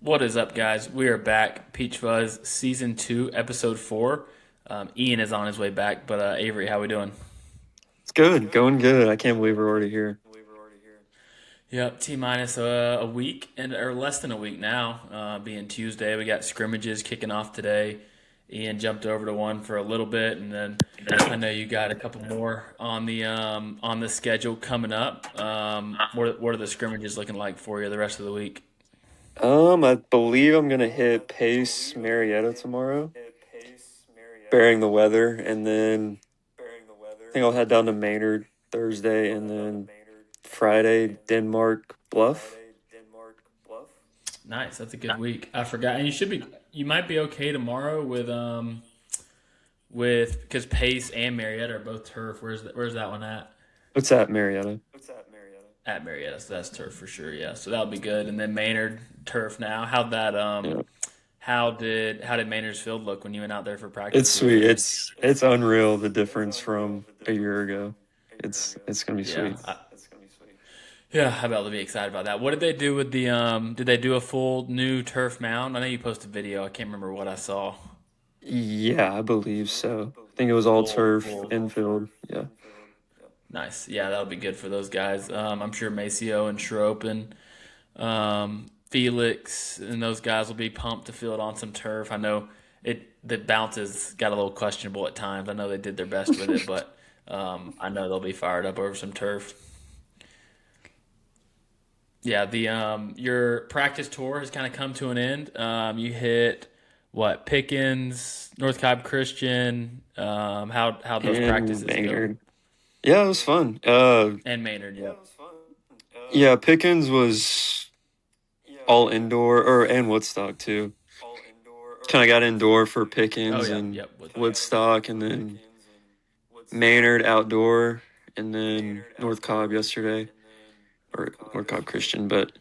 What is up, guys? We are back. Peach Fuzz Season 2, Episode 4. Ian is on his way back, but Avery, how we doing? It's good, going good. I can't believe we're already here. Yep, T minus a week and or less than a week now, being Tuesday. We got scrimmages kicking off today. Ian jumped over to one for a little bit, and then I know you got a couple more on the schedule coming up. What are the scrimmages looking like for you the rest of the week? I believe I'm gonna hit Pace Marietta tomorrow, bearing the weather, and then I think I'll head down to Maynard Thursday, and then Friday Denmark Bluff. Nice, that's a good week. I forgot, and you might be okay tomorrow with because Pace and Marietta are both turf. Where's that one at? What's that, Marietta? At Marietta, so that's turf for sure. Yeah, so that'll be good. And then Maynard turf now. Yeah, How did Maynard's field look when you went out there for it's practice the other sweet. day? It's unreal the difference from a year ago. It's gonna be Yeah, sweet. yeah, I'm about to be excited about that. What did they do with the Did they do a full new turf mound? I know you posted a video. I can't remember what I saw. Yeah, I believe so. I think it was all turf Full. infield. Yeah, Nice. Yeah, that'll be good for those guys. I'm sure Maceo and Schroep and Felix and those guys will be pumped to field on some turf. I know the bounces got a little questionable at times. I know they did their best with it, but I know they'll be fired up over some turf. Yeah, the your practice tour has kind of come to an end. You hit what Pickens, North Cobb Christian. How those and practices go? Maynard. Yeah, it was fun. And Maynard. Yep. Yeah, Pickens was all indoor, or and Woodstock too. Kind of got indoor for Oh Pickens yeah. and Yep. Woodstock, and then Maynard outdoor, and then North Cobb yesterday, or North Cobb Christian. But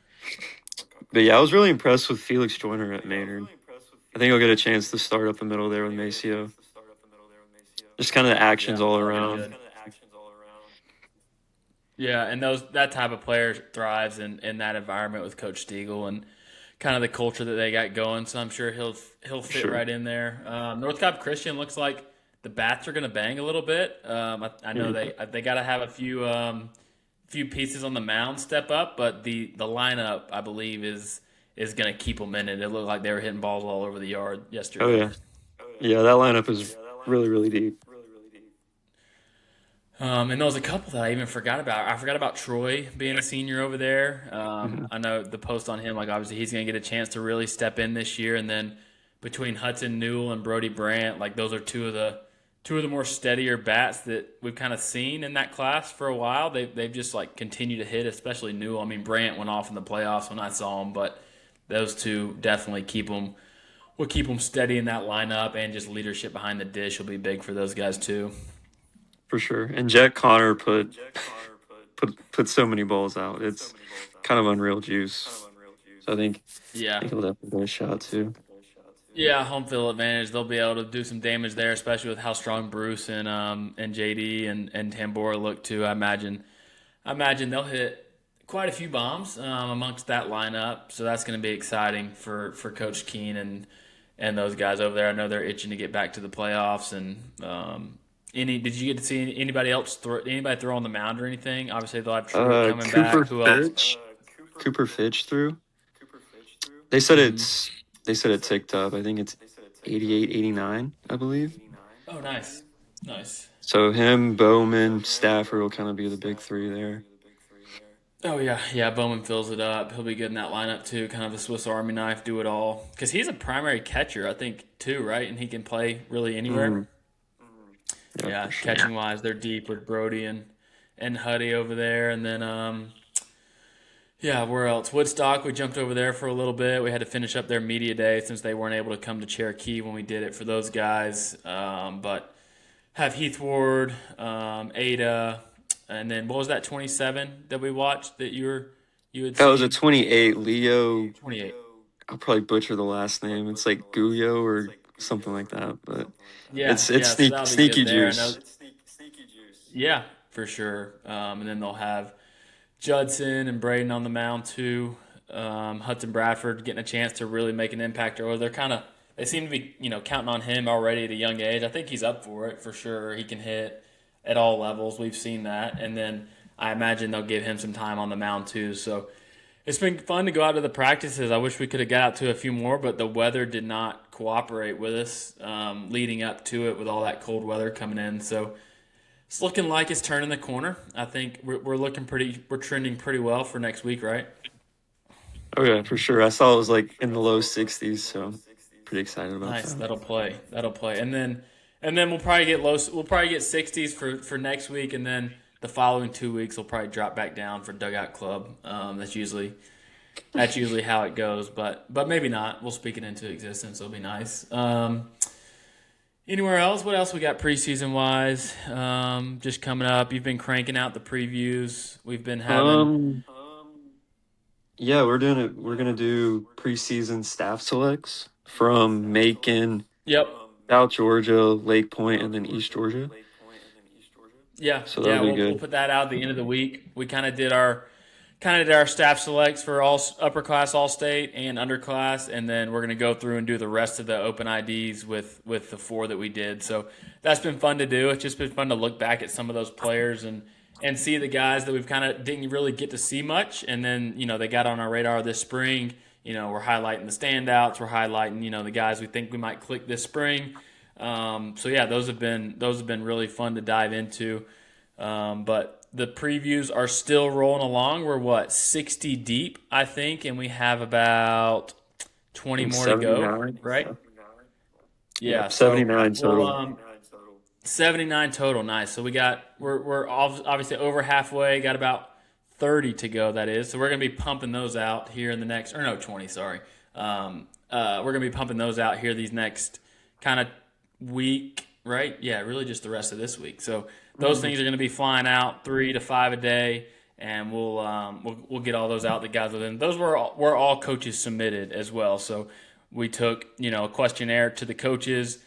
yeah, I was really impressed with Felix Joyner at Maynard. I think I'll get a chance to start up the middle there with Maceo. Just kind of the actions Yeah, all that'll be around. good. Yeah, and that type of player thrives in that environment with Coach Stiegel and kind of the culture that they got going. So I'm sure he'll For fit sure. right in there. North Cobb Christian looks like the bats are going to bang a little bit. I know Yeah. they got to have a few pieces on the mound step up, but the lineup I believe is going to keep them in it. It looked like they were hitting balls all over the yard Oh yesterday. yeah. Yeah, that lineup is really, really deep. And there was a couple that I even forgot about. I forgot about Troy being a senior over there. Mhm. I know the post on him, like obviously he's going to get a chance to really step in this year. And then between Hudson Newell and Brody Brandt, like those are two of the more steadier bats that we've kind of seen in that class for a while. They've just like continued to hit, especially Newell. I mean Brandt went off in the playoffs when I saw him, but those two definitely keep them steady in that lineup, and just leadership behind the dish will be big for those guys too. For sure. And Jack Connor put so many balls out. It's kind of unreal juice. So I Yeah. think he'll definitely get a shot too. Yeah, home field advantage. They'll be able to do some damage there, especially with how strong Bruce and JD and Tambora look too. I imagine they'll hit quite a few bombs amongst that lineup. So that's going to be exciting for Coach Keen and those guys over there. I know they're itching to get back to the playoffs. And any did you get to see anybody throw on the mound or anything? Obviously they'll have Truitt coming Cooper back. Who else? Fitch. Cooper Fitch threw. They said Hmm. it's they said it ticked up. I think it's 88, 89, I believe. Oh, nice, nice. So him, Bowman, Stafford will kind of be the big three there. Oh yeah, yeah. Bowman fills it up. He'll be good in that lineup too. Kind of a Swiss Army knife, do it all. Because he's a primary catcher, I think, too, right? And he can play really anywhere. Mm, yeah, for Yeah, sure. catching wise, they're deep with Brody and Huddy over there, and then yeah, where else? Woodstock. We jumped over there for a little bit. We had to finish up their media day since they weren't able to come to Cherokee when we did it for those guys. But have Heath Ward, Ada, and then what was that 27 that we watched that you had That was a seen? 28. Leo, 28. I'll probably butcher the last name. It's like Guyo or something like that, but Yeah, it's yeah. So that'll be sneaky good there. I know. juice. Yeah, for sure. And then they'll have Judson and Braden on the mound too. Hudson Bradford getting a chance to really make an impact early. They seem to be counting on him already at a young age. I think he's up for it for sure. He can hit at all levels. We've seen that, and then I imagine they'll give him some time on the mound too. So it's been fun to go out to the practices. I wish we could have got out to a few more, but the weather did not cooperate with us leading up to it with all that cold weather coming in. So it's looking like it's turning the corner. I think we're trending pretty well for next week, right? Oh yeah, for sure. I saw it was like in the low 60s, so pretty excited about Nice. that. That'll play. That'll play. And then we'll probably get low. We'll probably get 60s for next week, and then the following 2 weeks we'll probably drop back down for Dugout Club. That's usually how it goes, but maybe not. We'll speak it into existence. It'll be nice. Anywhere else? What else we got preseason wise? Just coming up. You've been cranking out the previews. We've been having. Um, yeah, we're doing it. We're gonna do preseason staff selects from Macon, Yep. South Georgia, Lake Point, and then East Georgia. Yeah. So Yeah. that'll be We'll good. put that out at the end of the week. We kind of did our staff selects for all upper class, all state, and underclass, and then we're gonna go through and do the rest of the open IDs with the four that we did. So that's been fun to do. It's just been fun to look back at some of those players and see the guys that we've kind of didn't really get to see much, and then they got on our radar this spring. We're highlighting the standouts. We're highlighting the guys we think we might click this spring. So yeah, those have been really fun to dive into. But the previews are still rolling along. We're 60 deep, I think, and we have about 20 And more to go, 79. right? Yeah, Yep, so 79 we'll total. 79 total. Nice. So we're obviously over halfway. Got about 30 to go. That is. So we're gonna be pumping those out here in the next, or no, 20. Sorry. We're gonna be pumping those out here these next kind of week, right? Yeah, really just the rest of this week. So those things are going to be flying out 3 to 5 a day, and we'll get all those out. The guys within those were all coaches submitted as well. So we took a questionnaire to the coaches,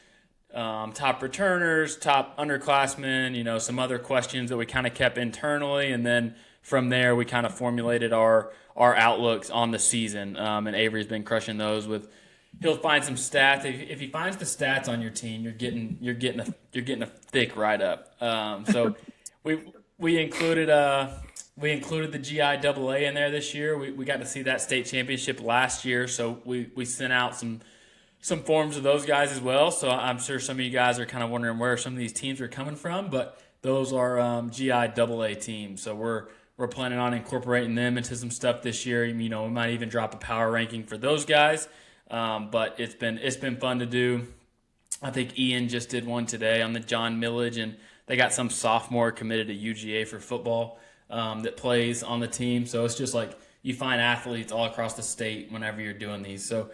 top returners, top underclassmen, some other questions that we kind of kept internally, and then from there we kind of formulated our outlooks on the season. And Avery's been crushing those with. He'll find some stats. If he finds the stats on your team, you're getting a thick write up. So we included the GIAA in there this year. We got to see that state championship last year, so we sent out some forms of those guys as well. So I'm sure some of you guys are kind of wondering where some of these teams are coming from, but those are GIAA teams. So we're planning on incorporating them into some stuff this year. We might even drop a power ranking for those guys. But it's been fun to do. I think Ian just did one today on the John Millage, and they got some sophomore committed to UGA for football that plays on the team. So it's just like you find athletes all across the state whenever you're doing these. So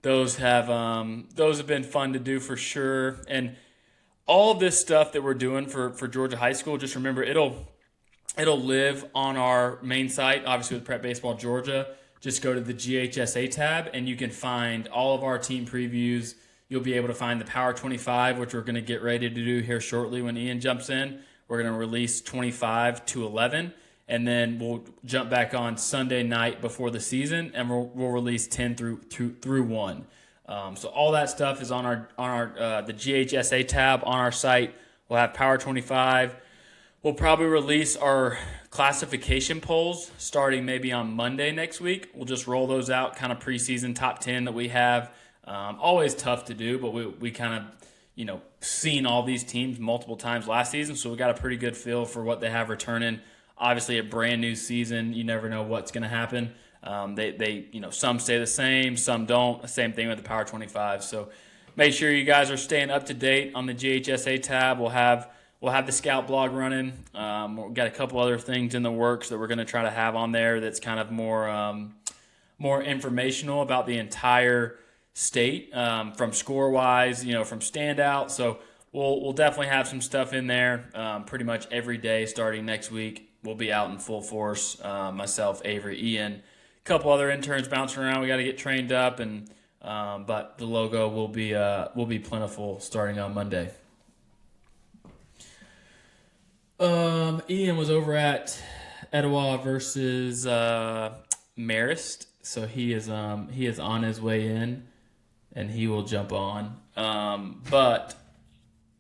those have been fun to do for sure. And all of this stuff that we're doing for Georgia High School, just remember it'll live on our main site, obviously with Prep Baseball Georgia. Just go to the GHSA tab, and you can find all of our team previews. You'll be able to find the Power 25, which we're going to get ready to do here shortly when Ian jumps in. We're going to release 25 to 11, and then we'll jump back on Sunday night before the season, and we'll release 10 through 1. So all that stuff is on our the GHSA tab on our site. We'll have Power 25. We'll probably release our classification polls starting maybe on Monday next week. We'll just roll those out, kind of preseason top 10 that we have. Always tough to do, but we kind of, seen all these teams multiple times last season, so we got a pretty good feel for what they have returning. Obviously, a brand new season, you never know what's going to happen. They some stay the same, some don't. Same thing with the Power 25. So make sure you guys are staying up to date on the GHSA tab. We'll have the Scout blog running. We've got a couple other things in the works that we're going to try to have on there that's kind of more informational about the entire state, from score-wise, from standout. So we'll definitely have some stuff in there pretty much every day starting next week. We'll be out in full force, myself, Avery, Ian, a couple other interns bouncing around. We got to get trained up, but the logo will be plentiful starting on Monday. Ian was over at Etowah versus Marist so he is on his way in, and he will jump on. But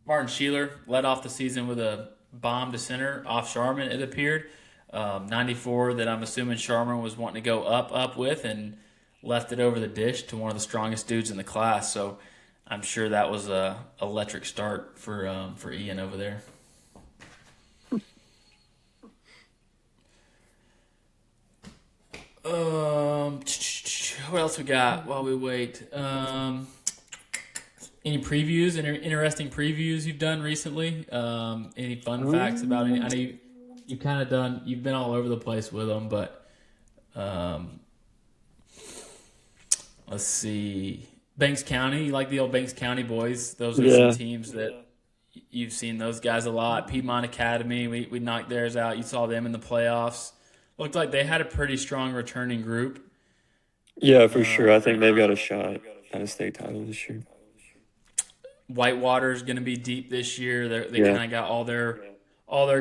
Martin Sheeler led off the season with a bomb to center off Sharman. It appeared 94 that I'm assuming Sharman was wanting to go up with, and left it over the dish to one of the strongest dudes in the class. So I'm sure that was a electric start for Ian over there. What else we got while we wait? Any previews? Any interesting previews you've done recently? Any fun facts about any? I know you kind of done. You've been all over the place with them, but let's see. Banks County, you like the old Banks County boys? Those are some teams that you've seen those guys a lot. Piedmont Academy, we knocked theirs out. You saw them in the playoffs. Looked like they had a pretty strong returning group. Yeah, for sure. I think they've got a shot at a state title this year. Whitewater's going to be deep this year. They kind of got all their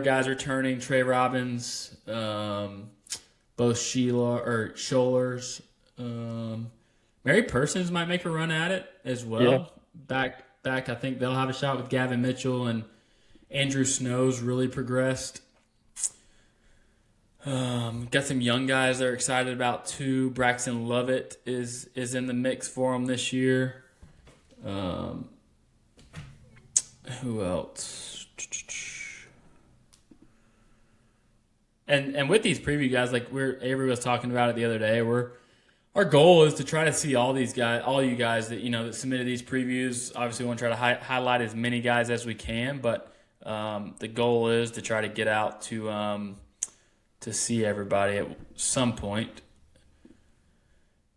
guys returning. Trey Robbins, both Scholars. Mary Persons might make a run at it as well. Yeah. Back. I think they'll have a shot with Gavin Mitchell, and Andrew Snow's really progressed. Got some young guys they're excited about too. Braxton Lovett is in the mix for them this year. Who else? And with these preview guys, like Avery was talking about it the other day, our goal is to try to see all you guys that that submitted these previews. Obviously, we want to try to highlight as many guys as we can, but the goal is to try to get out to see everybody at some point.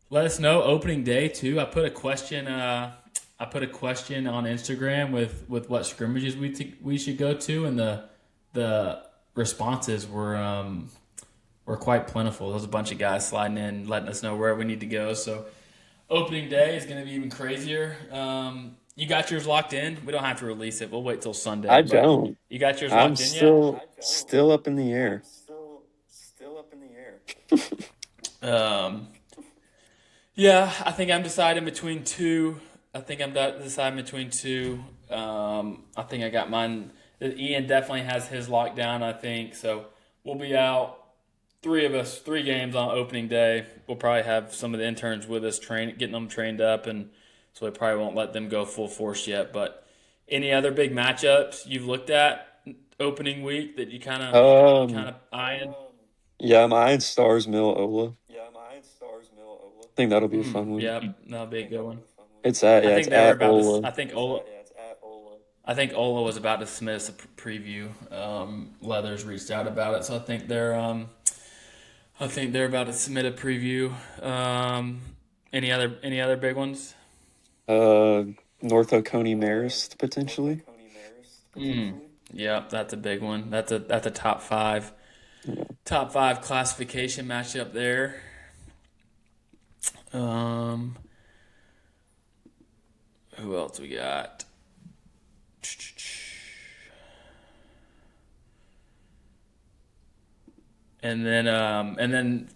Let us know opening day too. I put a question on Instagram with what scrimmages we should go to, and the responses were quite plentiful. There's a bunch of guys sliding in, letting us know where we need to go. So opening day is going to be even crazier. You got yours locked in? We don't have to release it. We'll wait till Sunday. I don't. You got yours locked in yet? Still up in the air. Yeah, I think I'm deciding between two. I think I got mine. Ian definitely has his locked down, I think. So we'll be out. 3 games on opening day. We'll probably have some of the interns with us getting them trained up, and so we probably won't let them go full force yet. But any other big matchups you've looked at opening week that you kind of eyeing? Yeah, I'm eyeing Stars Mill Ola. I think that'll be a fun one. Yeah, that'll be a good one. It's at Ola. I think Ola was about to submit us a preview. Leathers reached out about it, so I think they're about to submit a preview. Any other big ones? North Oconee Marist potentially. Yeah, that's a big one. That's a top 5. Yeah. Top 5 classification matchup there. Who else we got? And then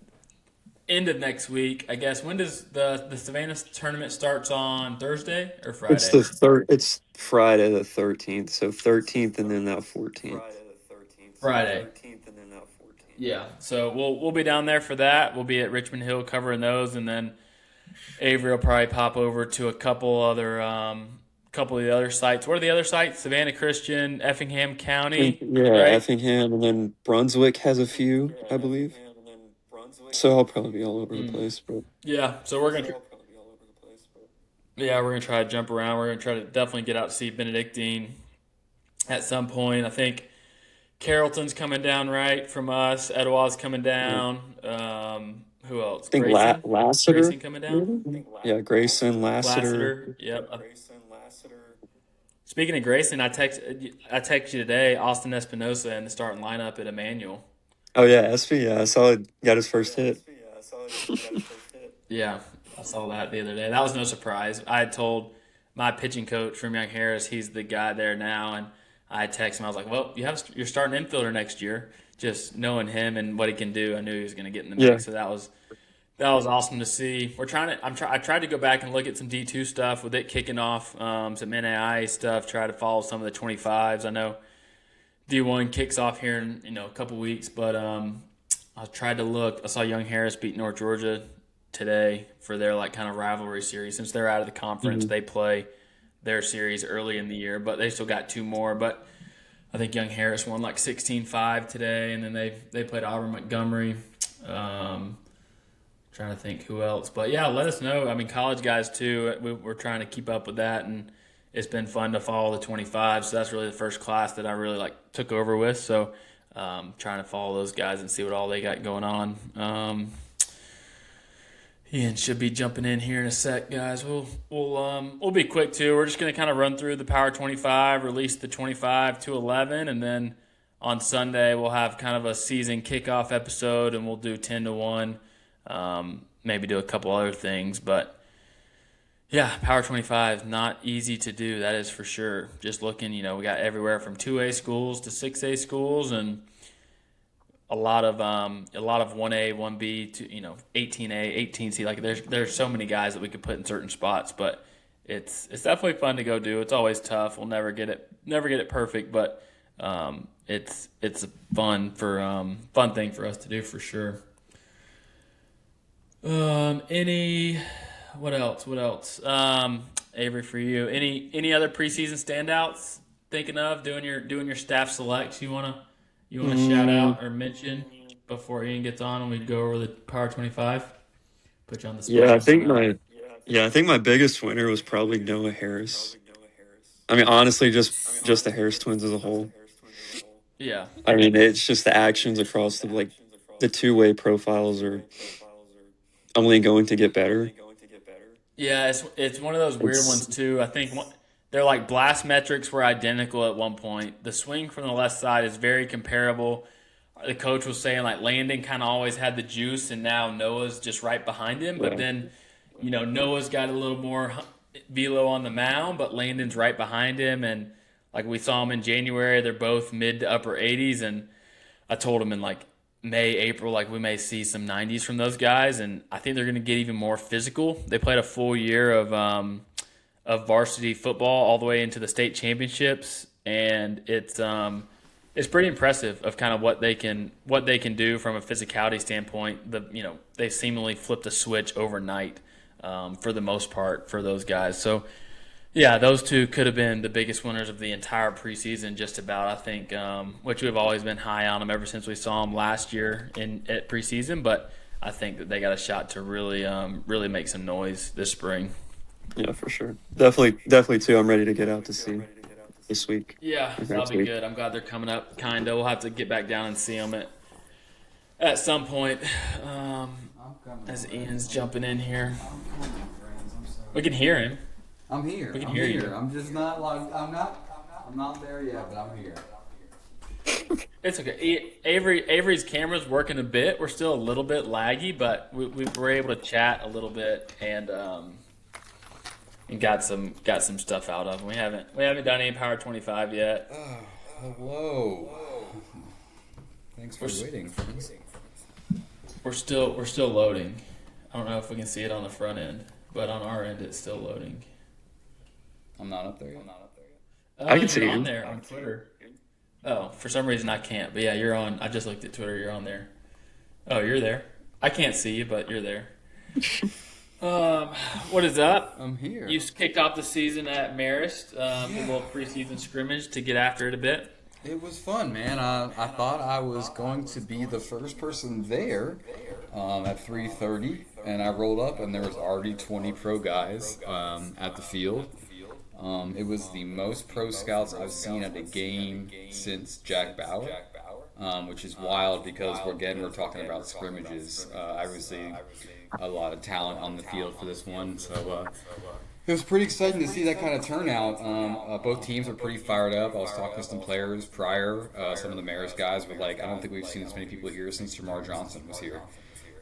end of next week, I guess. When does the Savannah tournament starts on Thursday or Friday? It's Friday the 13th. So 13th and then that 14th. Friday. Yeah. So we'll be down there for that. We'll be at Richmond Hill covering those, and then Avery will probably pop over to a couple of the other sites. What are the other sites? Savannah Christian, Effingham County. Yeah, right? Effingham, and then Brunswick has a few, I believe. So I'll probably be all over the place. But yeah, so we're gonna try to jump around. We're gonna try to definitely get out to see Benedictine at some point. I think Carrollton's coming down right from us. Etowah's coming down. Who else? I think Lassiter. Grayson coming down. Yeah, Grayson, Lassiter. Yep. Speaking of Grayson, I texted you today, Austin Espinosa in the starting lineup at Emmanuel. Oh yeah, Espy. Yeah, I saw it. Got his first hit. Yeah, I saw that the other day. That was no surprise. I had told my pitching coach from Young Harris, he's the guy there now, and I texted him. I was like, "Well, you're starting infielder next year." Just knowing him and what he can do, I knew he was going to get in the mix. So that That was awesome to see. I tried to go back and look at some D2 stuff with it kicking off, some NAI stuff. Try to follow some of the 25s. I know D1 kicks off here in a couple weeks, but I tried to look. I saw Young Harris beat North Georgia today for their like kind of rivalry series. Since they're out of the conference, Hmm. they play their series early in the year, but they still got two more. But I think Young Harris won like 16-5 today, and then they played Auburn Montgomery. Um, Trying to think who else, but yeah, let us know. I mean, college guys too. We're trying to keep up with that, and it's been fun to follow the 25. So that's really the first class that I really like took over with. So trying to follow those guys and see what all they got going on. Ian should be jumping in here in a sec, guys. We'll be quick too. We're just gonna kind of run through the Power 25, release the 25 to 11, and then on Sunday we'll have kind of a season kickoff episode, and we'll do 10 to 1. Maybe do a couple other things, but yeah, Power 25 not easy to do. That is for sure. Just looking, we got everywhere from 2A schools to 6A schools, and a lot of 1A, 1B to 18A, 18C. Like there's so many guys that we could put in certain spots, but it's definitely fun to go do. It's always tough. We'll never get it perfect, but it's a fun thing for us to do for sure. Any what else? What else? Avery, for you, any other preseason standouts thinking of doing your staff selects you wanna shout Mm, out or mention before Ian gets on and we go over the Power 25? Put you on the yeah, spot. I think my biggest winner was probably Noah Harris. I mean, honestly, just the Harris twins as a whole. Yeah, I mean, it's just the actions across the two-way profiles are only going to get better. yeah. It's one of those weird It's ones too. I think they're like blast metrics were identical at one point. The swing from the left side is very comparable. The coach was saying like Landon kind of always had the juice, and now Noah's just right behind him. But yeah, then, Noah's got a little more velo on the mound, but Landon's right behind him. And like we saw him in January, they're both mid to upper 80s. And I told him in like May, April, like we may see some 90s from those guys. And I think they're going to get even more physical. They played a full year of varsity football all the way into the state championships, and it's pretty impressive of kind of what they can do from a physicality standpoint. They seemingly flipped a switch overnight for the most part for those guys. So yeah, those two could have been the biggest winners of the entire preseason, just about. I think, which we've always been high on them ever since we saw them last year at preseason. But I think that they got a shot to really make some noise this spring. yeah, for sure. Definitely too. I'm ready to get out to see this week Yeah, or that'll next be week. good. I'm glad they're coming up. Kinda. We'll have to get back down and see them at some point. Um, I'm coming, as friends. Ian's jumping in here, I'm coming, friends. I'm sorry. we can hear him. I'm here. We can I'm hear here. you. I'm just not like I'm not there yet, but I'm here. It's okay. Avery's camera's working a bit. We're still a little bit laggy, but we were able to chat a little bit and got some stuff out of him. We haven't done any Power 25 yet. Oh, hello. Thanks for We're waiting, friends. we're still loading. I don't know if we can see it on the front end, but on our end it's still loading. I'm not up there yet. I can see You're on you. there on Twitter. Oh, for some reason I can't. But yeah, you're on. I just looked at Twitter. You're on there. Oh, you're there. I can't see you, but you're there. Um, what is up? I'm here. You kicked off the season at Marist, a little preseason scrimmage to get after it a bit. It was fun, man. I thought I was going to be the first person there at 3:30, and I rolled up, and there was already 20 pro guys at the field. It was the most pro scouts I've seen at a game since Jack Bauer, which is wild because we're talking about scrimmages. Obviously, a lot of talent on the field for this one, so it was pretty exciting to see that kind of turnout. Both teams are pretty fired up. I was talking to some players prior. Some of the Marist guys were like, "I don't think we've seen this many people here since Jamar Johnson was here."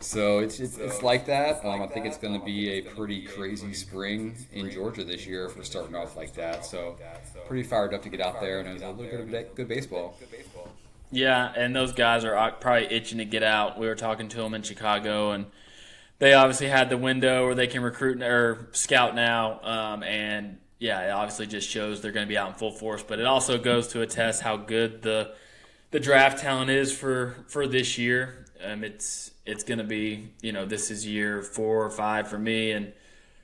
So it's like that. I think it's going to be a pretty crazy spring in Georgia this year if we're starting off like that. So pretty fired up to get out there, and it was a little bit of good baseball. Yeah, and those guys are probably itching to get out. We were talking to them in Chicago, and they obviously had the window where they can recruit or scout now, and yeah, it obviously just shows they're going to be out in full force. But it also goes to attest how good the draft talent is for this year. It's going to be, this is year 4 or 5 for me, and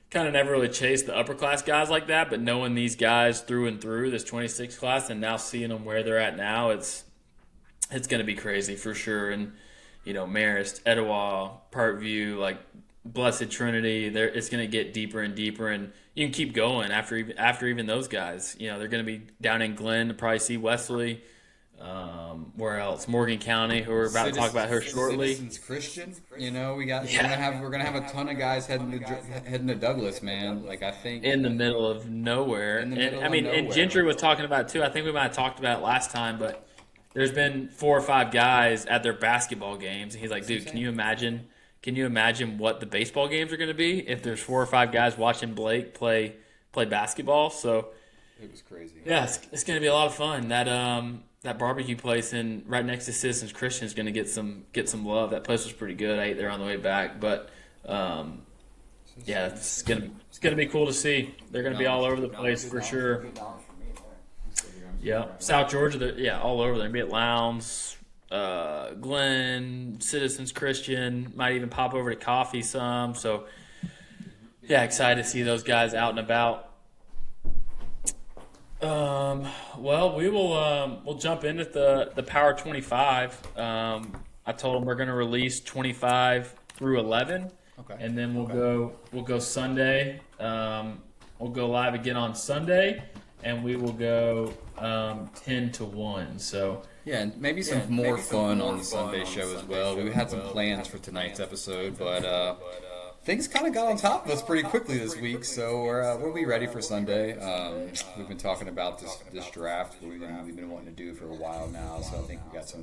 kind of never really chased the upper class guys like that. But knowing these guys through and through, this 26 class, and now seeing them where they're at now, it's going to be crazy for sure. And Marist, Etowah, Parkview, like Blessed Trinity, it's going to get deeper and deeper, and you can keep going after even those guys. They're going to be down in Glenn to probably see Wesley. Where else? Morgan County, who we're about to talk about her shortly. Citizens Christian, we're gonna have a ton of guys heading to Douglas, man. Like I think in the middle of nowhere. And Gentry was talking about it too. I think we might have talked about it last time, but there's been 4 or 5 guys at their basketball games, and he's like, dude, can you imagine what the baseball games are going to be if there's 4 or 5 guys watching Blake play basketball? So it was crazy. Yeah, it's going to be a lot of fun. That barbecue place right next to Citizens Christian is going to get some love. That place was pretty good. I ate there on the way back, but it's gonna be cool to see. They're going to be all over the place for sure. Yeah, South Georgia, all over. They're going to be at Lowndes, Glenn, Citizens Christian, might even pop over to Coffee some. So, yeah, excited to see those guys out and about. Well, we'll jump in at the Power 25. I told them we're going to release 25 through 11, and then we'll go Sunday. We'll go live again on Sunday, and we will go 10 to 1. So yeah, and maybe some more fun on the Sunday show as well. We had some plans for tonight's episode, but things kind of got on top of us pretty quickly this week, so we'll be ready for Sunday. We've been talking about this draft we've been wanting to do for a while now, so I think we've got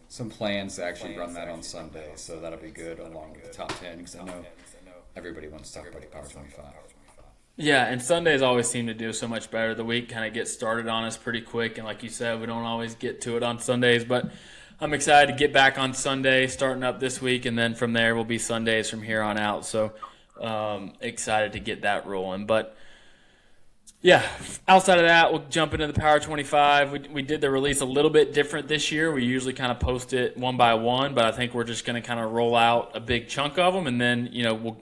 some plans to actually run that on Sunday, so that'll be good along with the top 10, because I know everybody wants to talk about the Power 25. Yeah, and Sundays always seem to do so much better. The week kind of gets started on us pretty quick, and like you said, we don't always get to it on Sundays, but I'm excited to get back on Sunday, starting up this week, and then from there will be Sundays from here on out. So excited to get that rolling. But yeah, outside of that, we'll jump into the Power 25. We did the release a little bit different this year. We usually kind of post it one by one, but I think we're just going to kind of roll out a big chunk of them, and then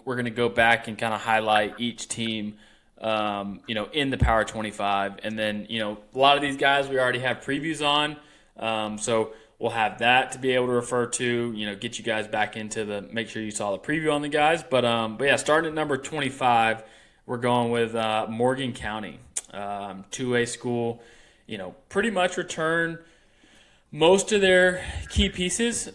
we're going to go back and kind of highlight each team in the Power 25. And then a lot of these guys we already have previews on, so we'll have that to be able to refer to, get you guys back into make sure you saw the preview on the guys. But yeah, starting at number 25, we're going with Morgan County, 2A school, pretty much return most of their key pieces. You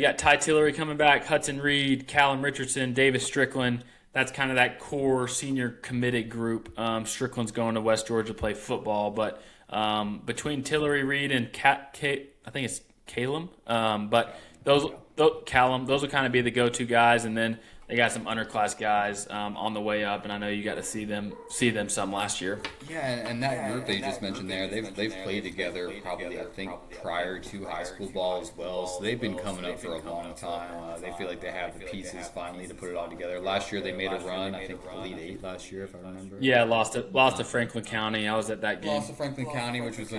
got Ty Tillery coming back, Hudson Reed, Callum Richardson, Davis Strickland. That's kind of that core senior committed group. Strickland's going to West Georgia to play football, but between Tillery, Reed, and I think it's Callum, but Callum, those will kind of be the go-to guys, and then they got some underclass guys on the way up, and I know you got to see them some last year. Yeah, and that group that you just mentioned there, they've played together probably, I think, prior to high school ball as well, so they've been coming up for a long time. They feel like they have the pieces finally to put it all together. Last year they made a run, I think Elite 8 last year, if I remember. Yeah, lost to Franklin County. I was at that game. Lost to Franklin County, which was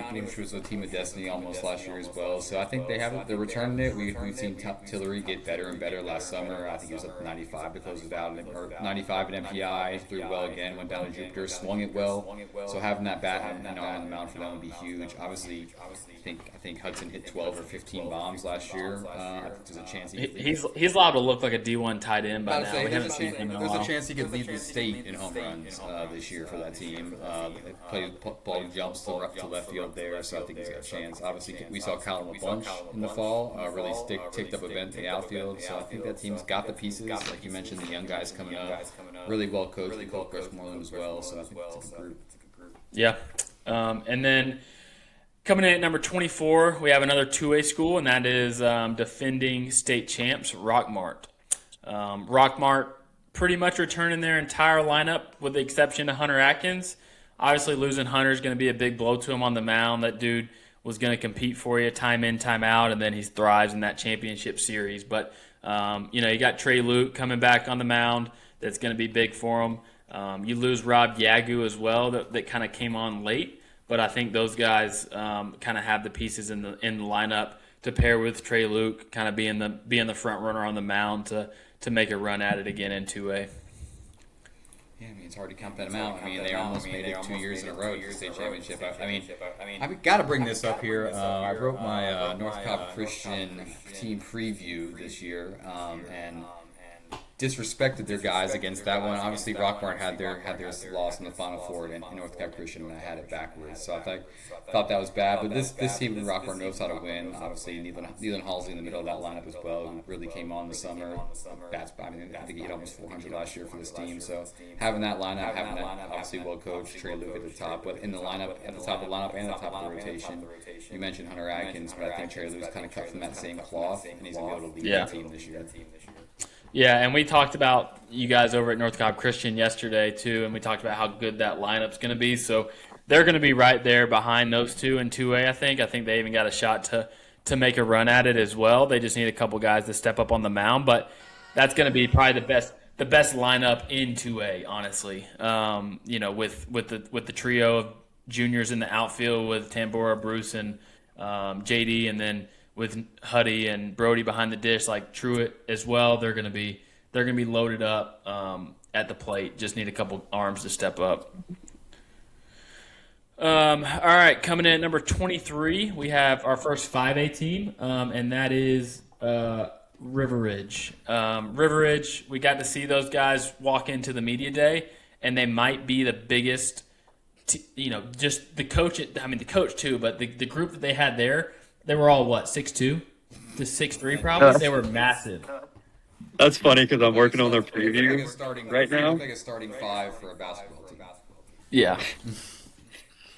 a team of destiny almost last year as well. So I think they're returning it. We've seen Tillery get better and better last summer. I think he was up to 95 to close it out, or 95 at MPI, threw well again, went down to Jupiter, swung it well. So having that bat on the mound for them would be huge. Obviously, I think Hudson hit 12 or 15 bombs last year. I think there's a chance he's allowed to look like a D1 tight end by now. We haven't seen him in a while. There's a chance he could lead the state in home runs this year for that team. Played ball jumps to left field there, so I think he's got a chance. Obviously, we saw Callum a bunch in the fall, really ticked up event in the outfield. So I think that team's got the pieces, like you mentioned, the young guys coming up, really well coached. We called Westmoreland as well, so I think it's a good group. Yeah, and then coming in at number 24, we have another 2A school, and that is defending state champs, Rockmart. Rockmart pretty much returning their entire lineup with the exception of Hunter Atkins. Obviously, losing Hunter is going to be a big blow to him on the mound. That dude was going to compete for you time in, time out, and then he thrives in that championship series. But You got Trey Luke coming back on the mound. That's going to be big for them. You lose Rob Yagu as well, that kind of came on late. But I think those guys kind of have the pieces in the lineup to pair with Trey Luke, kind of being the front runner on the mound to make a run at it again in 2A. Yeah, it's hard to count them out. They almost made it 2 years in a row to the state championship. I've got to bring this up here. I wrote my North Cobb Christian team preview this year, and disrespected their guys against that one. Obviously, Rockmart had their loss in the Final Four, and North Cobb Christian, and I had it backwards. So I thought that was bad. But this team in Rockmart knows how to win. Obviously, Neelan Halsey in the middle of that lineup as well, who really came on the summer. I think he hit almost 400 last year for this team. So having that lineup, obviously well coached, Trey Luke at the top, but in the lineup, at the top of the lineup and the top of the rotation, you mentioned Hunter Atkins, but I think Trey Luke's kind of cut from that same cloth, and he's going to be able to lead the team this year. Yeah, and we talked about you guys over at North Cobb Christian yesterday too, and we talked about how good that lineup's going to be. So they're going to be right there behind those two in 2A. I think they even got a shot to make a run at it as well. They just need a couple guys to step up on the mound, but that's going to be probably the best lineup in 2A, honestly. With the trio of juniors in the outfield with Tambora, Bruce, and JD, and then with Huddy and Brody behind the dish, like Truitt as well, they're gonna be loaded up at the plate. Just need a couple arms to step up. All right, coming in at number 23, we have our first 5A team, and that is River Ridge. River Ridge, we got to see those guys walk into the media day, and they might be the biggest. Just the coach. The coach too, but the group that they had there. They were all, 6'2"? To 6'3", probably? They were massive. That's funny because I'm working on their preview right now. Like a starting five for a basketball team. Yeah.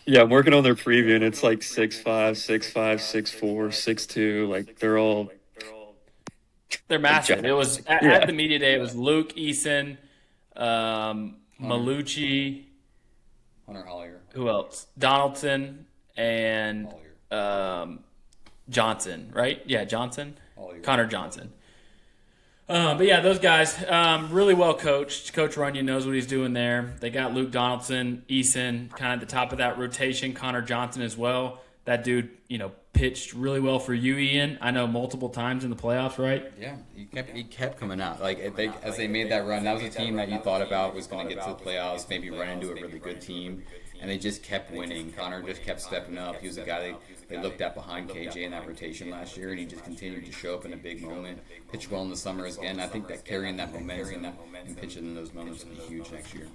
Yeah, I'm working on their preview, and it's like 6'5", 6'5", 6'4", 6'2". Like, they're massive. It was, at the media day, it was Luke, Eason, Malucci. Hunter Hollier. Who else? Donaldson and Johnson, right? Yeah, Johnson. Connor Johnson. But yeah, those guys, really well coached. Coach Runyon knows what he's doing there. They got Luke Donaldson, Eason, kind of at the top of that rotation. Connor Johnson as well. That dude, pitched really well for you, Ian. I know multiple times in the playoffs, right? Yeah, he kept coming out. As they made that run, that was a team that you thought about was going to get to the playoffs, maybe run into a really good team, and they just kept winning. Connor just kept stepping up. He was a guy they looked at behind KJ in that rotation last year, and he just continued to show up in a big moment. Pitched well in the summer again. I think that carrying that momentum and pitching in those moments will be huge next year.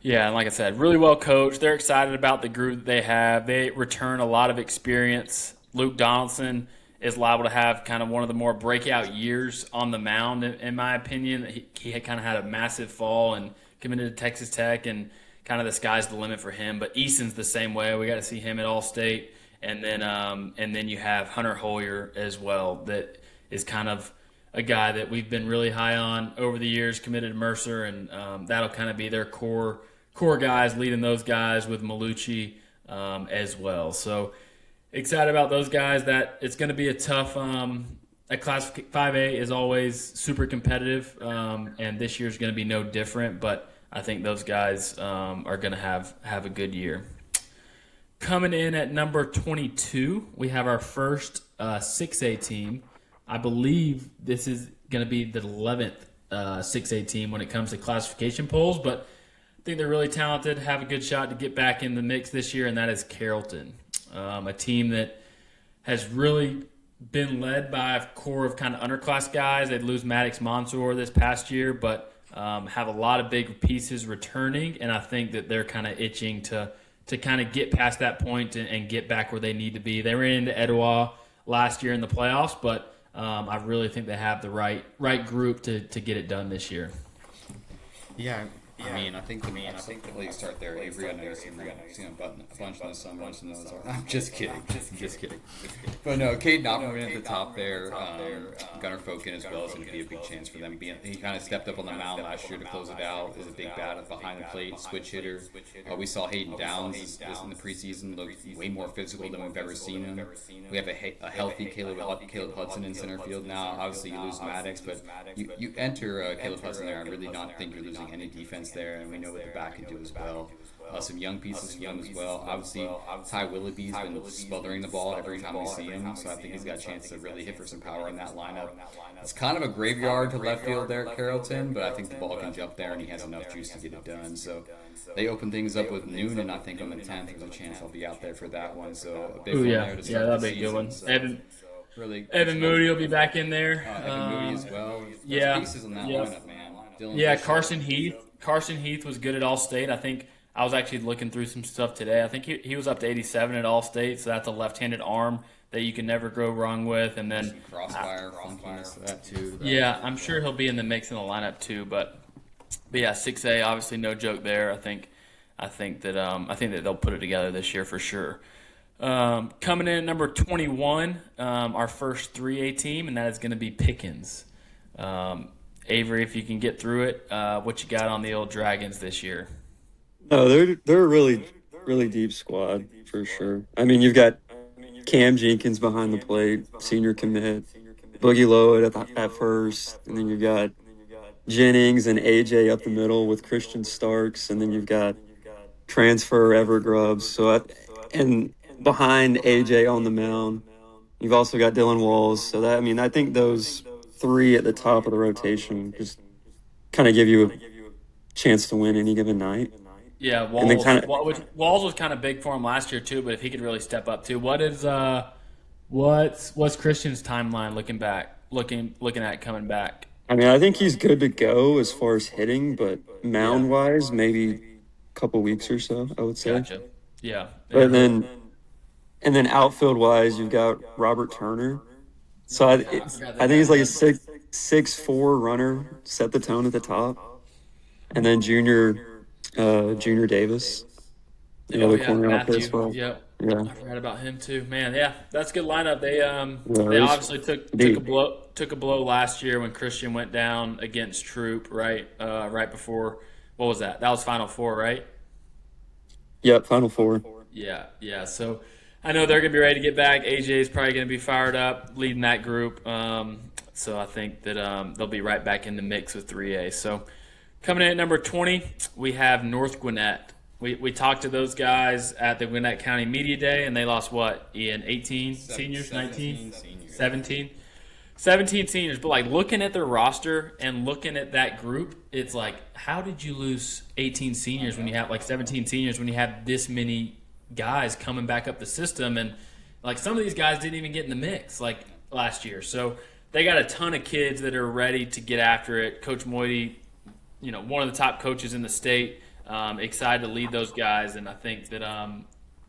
Yeah, and like I said, really well coached. They're excited about the group that they have. They return a lot of experience. Luke Donaldson is liable to have kind of one of the more breakout years on the mound, in my opinion. He had kind of had a massive fall and committed to Texas Tech, and kind of the sky's the limit for him. But Eason's the same way. We got to see him at All-State. And then you have Hunter Hollier as well, that is kind of a guy that we've been really high on over the years, committed to Mercer, and that'll kind of be their core guys, leading those guys with Malucci as well. So excited about those guys. That it's going to be a tough. That Class 5A is always super competitive, and this year's going to be no different. But I think those guys are going to have a good year. Coming in at number 22, we have our first 6A team. I believe this is going to be the 11th 6A team when it comes to classification polls, but I think they're really talented, have a good shot to get back in the mix this year, and that is Carrollton, a team that has really been led by a core of kind of underclass guys. They'd lose Maddox Mansour this past year, but have a lot of big pieces returning, and I think that they're kind of itching to kind of get past that point and get back where they need to be. They ran into Etowah last year in the playoffs, but I really think they have the right group to get it done this year. Yeah, I mean, I think the late start there. Avery, I know you've seen a bunch in the summer. Most of those are. I'm just kidding. Just kidding. But no, Cade Knopperman at the top there. Gunnar Fokin as well is going to be a big chance for them. He kind of stepped up on the mound last year to close it out. Is a big bat behind the plate, switch hitter. We saw Hayden Downs in the preseason look way more physical than we've ever seen him. We have a healthy Caleb Hudson in center field now. Obviously, you lose Maddox, but you enter Caleb Hudson there. I really not think you're losing any defense there, and we know what the back can do as well. Some young pieces for them as well. Obviously, Ty Willoughby's been smothering the ball every time we see him, so I think he's got a chance to really hit for some power in that lineup. It's kind of a graveyard to left field there at Carrollton, but I think the ball can jump there, and he has enough juice to get it done. So they open things up with Noonan, I think, on the 10th. There's a chance I'll be out there for that one. So a big one there to start that'll the be a good season. one. Evan Moody will be back in there. Evan Moody as well. Yeah. Pieces in that lineup, man. Carson Heath. Carson Heath was good at All-State. I think I was actually looking through some stuff today. I think he was up to 87 at All-State, so that's a left-handed arm that you can never go wrong with. And then crossfire funkiness to that too. Yeah, I'm sure he'll be in the mix in the lineup too. But yeah, 6A obviously no joke there. I think that they'll put it together this year for sure. Coming in at number 21, our first 3A team, and that is going to be Pickens. Avery, if you can get through it, what you got on the old Dragons this year? No, they're a really deep squad for sure. I mean, you've got Cam Jenkins behind the plate, senior commit, Boogie Lowe at first, and then you've got Jennings and AJ up the middle with Christian Starks, and then you've got transfer Everett Grubbs. And behind AJ on the mound, you've also got Dylan Walls. So I think those three at the top of the rotation just kind of give you a chance to win any given night. Yeah, Walls was kind of big for him last year too, but if he could really step up too. What's Christian's timeline looking at coming back? I mean, I think he's good to go as far as hitting, but mound wise, maybe a couple weeks or so, I would say. Gotcha. Yeah. But then outfield wise, you've got Robert Turner. So I think he's like a 6'4" runner, set the tone at the top, and then Junior Davis, the other corner out there as well. Yep. Yeah. I forgot about him too. Man, yeah, that's a good lineup. They obviously took a blow last year when Christian went down against Troop, right before, what was that? That was Final Four, right? Yep, Final Four. Yeah. So I know they're going to be ready to get back. AJ is probably going to be fired up leading that group. So I think that they'll be right back in the mix with 3A. So coming in at number 20, we have North Gwinnett. We talked to those guys at the Gwinnett County Media Day, and they lost what, Ian? 18 seniors? 19? 17? 17 seniors. But, like, looking at their roster and looking at that group, it's like, how did you lose 18 seniors when you have, like, 17 seniors when you have this many guys coming back up the system? And, like, some of these guys didn't even get in the mix, like, last year. So they got a ton of kids that are ready to get after it. Coach Moity, one of the top coaches in the state, excited to lead those guys, and I think that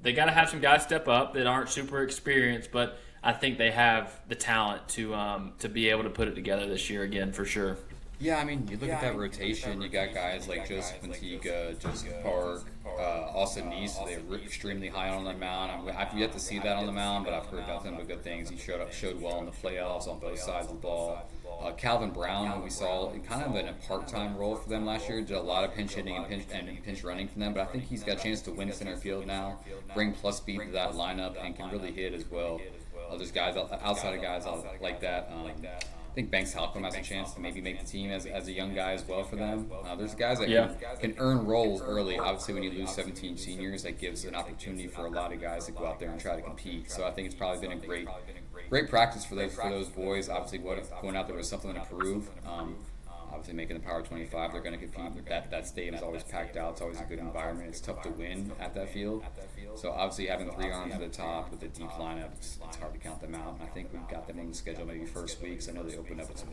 they got to have some guys step up that aren't super experienced, but I think they have the talent to be able to put it together this year again for sure. Yeah, I mean, you look at that rotation, you got guys like Joseph Antigua, Joseph Park, Austin Neese, they're extremely high on the mound. I've yet to see that on the mound, but I've heard nothing but good things. He showed well in the playoffs on both sides of the ball. Calvin Brown, who we saw in kind of in a part-time role for them last year, did a lot of pinch hitting and pinch running for them, but I think he's got a chance to win center field now, bring plus speed to that lineup, and can really hit as well. There's guys outside of guys like that. I think Banks Halcombe has a chance to maybe make the team as a young guy as well for them. There's guys that can earn roles early. Obviously, when you lose 17 seniors, that gives an opportunity for a lot of guys to go out there and try to compete. So I think it's probably been a great practice for those boys. Obviously, going out there with something to prove. Obviously, making the Power 25, they're going to compete. That stadium is always packed out. It's always a good environment. It's tough to win at that field. So obviously, having three arms at the top with a deep lineup, it's hard to count them out. And I think we've got them on the schedule maybe first week. So I know they opened up with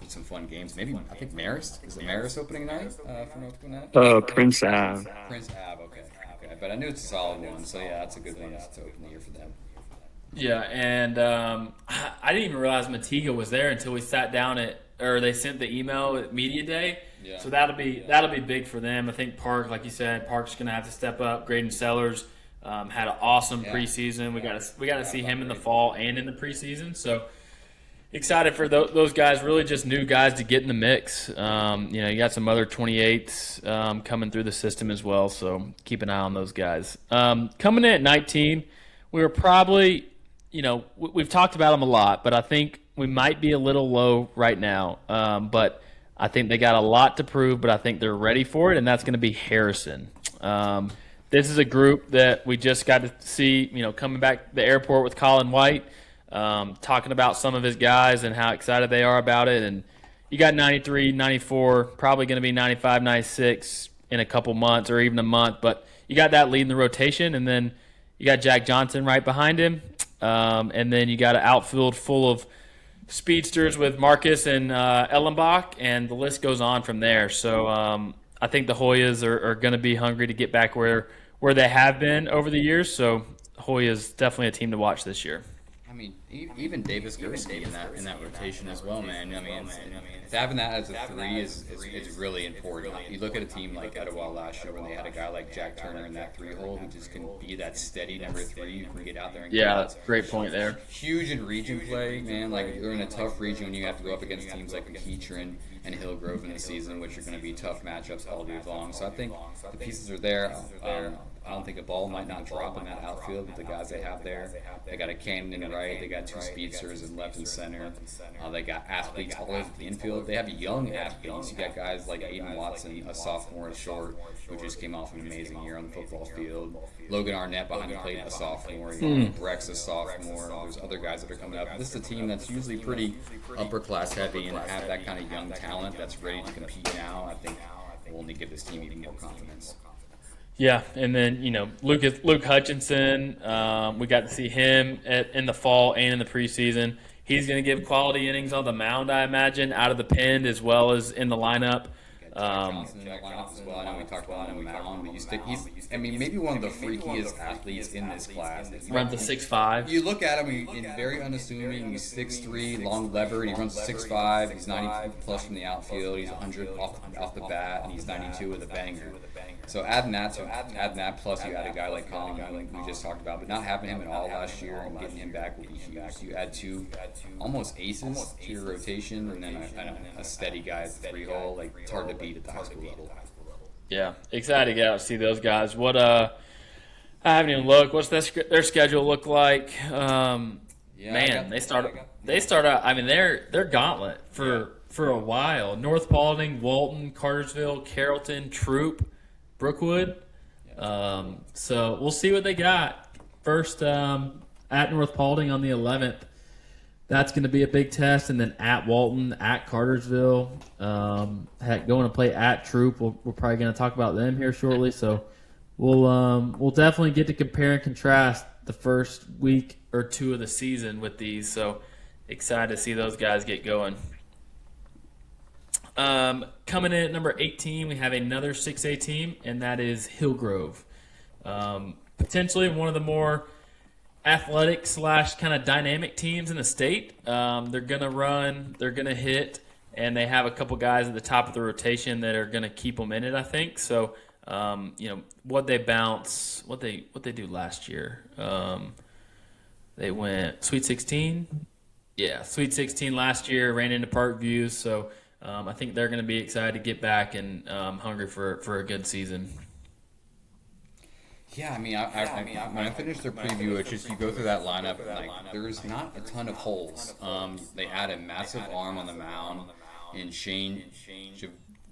some fun games. Maybe I think Marist is it Marist opening night for North Gwinnett? Prince Ave. Prince Ave. Okay. But I knew it's a solid one. So yeah, that's a good one to open the year for them. Yeah, and I didn't even realize Matiga was there until we sat down they sent the email at Media Day, Yeah. So that'll be big for them. I think Park, like you said, Park's going to have to step up. Graydon Sellers had an awesome preseason. We got to see him in the fall and in the preseason. So excited for those guys. Really, just new guys to get in the mix. You got some other 28s coming through the system as well. So keep an eye on those guys. Coming in at 19, we were probably, we've talked about them a lot, but I think we might be a little low right now. But I think they got a lot to prove, but I think they're ready for it, and that's going to be Harrison. This is a group that we just got to see, coming back to the airport with Colin White, talking about some of his guys and how excited they are about it. And you got 93, 94, probably going to be 95, 96 in a couple months or even a month, but you got that leading the rotation, and then you got Jack Johnson right behind him, and then you got an outfield full of speedsters with Marcus and Ellenbach, and the list goes on from there. So I think the Hoyas are going to be hungry to get back where they have been over the years. So Hoyas definitely a team to watch this year. I mean, even Davis Gursky in that rotation as well, man. I mean, having that as a 3 is really important. You look at a team like Etowah last year when they had a guy like Jack Turner in that 3 hole who just can be that steady number 3. You can get out there and get that's a great point there. Huge in region play, man. Like, you're in a tough region when you have to go up against teams like McEachern and Hillgrove in the season, which are going to be tough matchups all year long. So I think the pieces are there. I don't think a ball might not drop in that outfield with the guys they have there. They got a cannon in right. They got 2 speedsters in left and center. They got athletes all over the infield. They have young athletes. You got guys like Aiden Watson, a sophomore at short, who just came off an amazing year on the football field. Logan Arnett behind the plate, a sophomore. Breck's a sophomore. There's other guys that are coming up. This is a team that's usually pretty upper class heavy and have that kind of young talent that's ready to compete now. I think will only give this team even more confidence. Yeah, and then, Luke Hutchinson, we got to see him in the fall and in the preseason. He's going to give quality innings on the mound, I imagine, out of the pen as well as in the lineup. Johnson in the lineup as well. I know we talked about him on the mound, but he's maybe one of the freakiest athletes in this class. Runs a 6'5". You look at him, he's very unassuming. He's 6'3", long levered. He runs a 6'5". He's 92 plus from the outfield. He's 100 off the bat, and he's 92 with a banger. So add that plus you add a guy like Colin, who we just talked about, but not having him at all last year and getting him back will be huge. You add 2 almost aces to your rotation, and then a steady guy at the 3 hole. Like, it's hard to beat at the high school level. Yeah, excited to get out to see those guys. I haven't even looked. What's their schedule look like? They start out. I mean, they're gauntlet for a while. North Paulding, Walton, Cartersville, Carrollton, Troop, Brookwood. So we'll see what they got. First at North Paulding on the 11th. That's going to be a big test, and then at Walton, at Cartersville, going to play at Troop. We're probably going to talk about them here shortly. So we'll definitely get to compare and contrast the first week or 2 of the season with these. So excited to see those guys get going. Coming in at number 18, we have another 6A team, and that is Hillgrove. Potentially one of the more athletic / kind of dynamic teams in the state. They're going to run, they're going to hit, and they have a couple guys at the top of the rotation that are going to keep them in it, I think. So, what they do last year. They went Sweet 16. Yeah, Sweet 16 last year, ran into Parkview. So, I think they're going to be excited to get back and hungry for a good season. Yeah, I mean, when I finished their preview, it's just you go through that lineup and there's not a ton of holes. They had a massive arm on the mound in Shane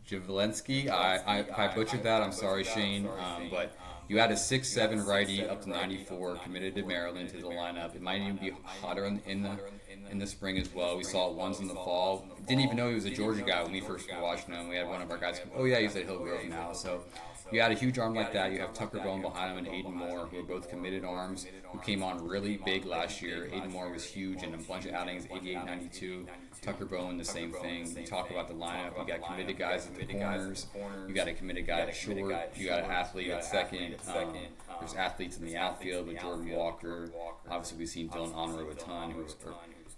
Javelensky. If I butchered that, I'm sorry, Shane. But you had a 6'7" righty up to 94, committed to Maryland to the lineup. It might even be hotter in the spring as well. We saw it once in the fall. Didn't even know he was a Georgia guy when we first were watching him. We had one of our guys go, he's at Hillgrove now. So you had a huge arm like that. You have Tucker Bone behind him and Aiden Moore, who are both committed arms, who came on really big last year. Aiden Moore was huge in a bunch of outings, 88, 92. Tucker Bowen, the same thing. You talk about the lineup. You got committed guys at the corners. You got a committed guy at short. You got an athlete at second. There's athletes in the outfield with Jordan Walker. Obviously, we've seen Dylan Onro a ton,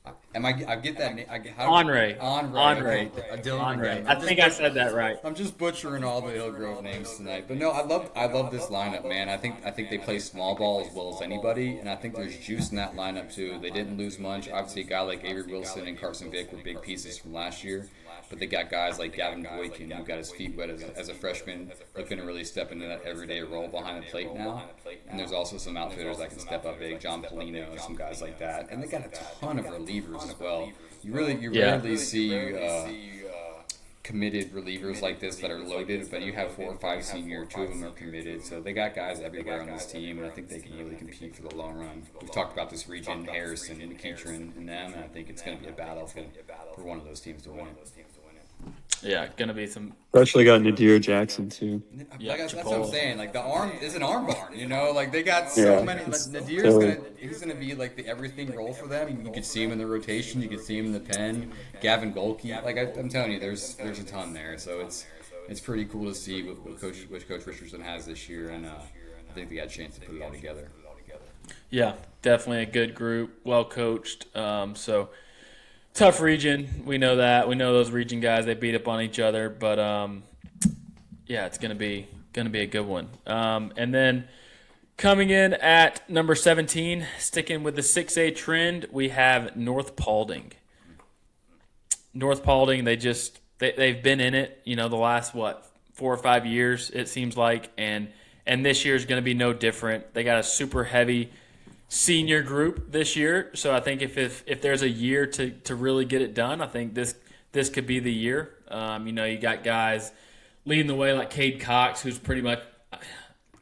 I get that name. Andre. Andre. Dylan. Andre. Again. I think I said that right. I'm just butchering all the Hillgrove names tonight. But no, I love this lineup, man. I think they play small ball as well as anybody, and I think there's juice in that lineup too. They didn't lose much. Obviously, a guy like Avery Wilson and Carson Vick were big pieces from last year, but they got guys like Gavin Boykin who got his feet wet as a freshman, looking to really step into that everyday role behind the plate now. And there's also some outfitters that can step up big, John Polino, some guys like that, and they got a ton of relievers as well. You rarely see committed relievers like this that are loaded, but you have 4 or 5 senior, 2 of them are committed, so they got guys everywhere on this team, and I think they can really compete for the long run. We've talked about this region, Harrison, McEachern, and them, and I think it's going to be a battle for one of those teams to win. Yeah, gonna be some. Especially got Nadir Jackson too. Yeah, That's what I'm saying. Like the arm is an arm barn, you know. Like they got so many. Like, Nadir's he's gonna be like the everything role for them. You could see him in the rotation. You could see him in the pen. Gavin Golke. Like I'm telling you, there's a ton there. So it's pretty cool to see what Coach Richardson has this year, and I think they got a chance to put it all together. Yeah, definitely a good group, well coached. So. Tough region, we know that. We know those region guys. They beat up on each other, but yeah, it's gonna be a good one. And then coming in at number 17, sticking with the 6A trend, we have North Paulding. North Paulding, they've been in it, the last 4 or 5 years it seems like, and this year is gonna be no different. They got a super heavy senior group this year, so I think if there's a year to really get it done, I think this could be the year. You got guys leading the way like Cade Cox, who's pretty much,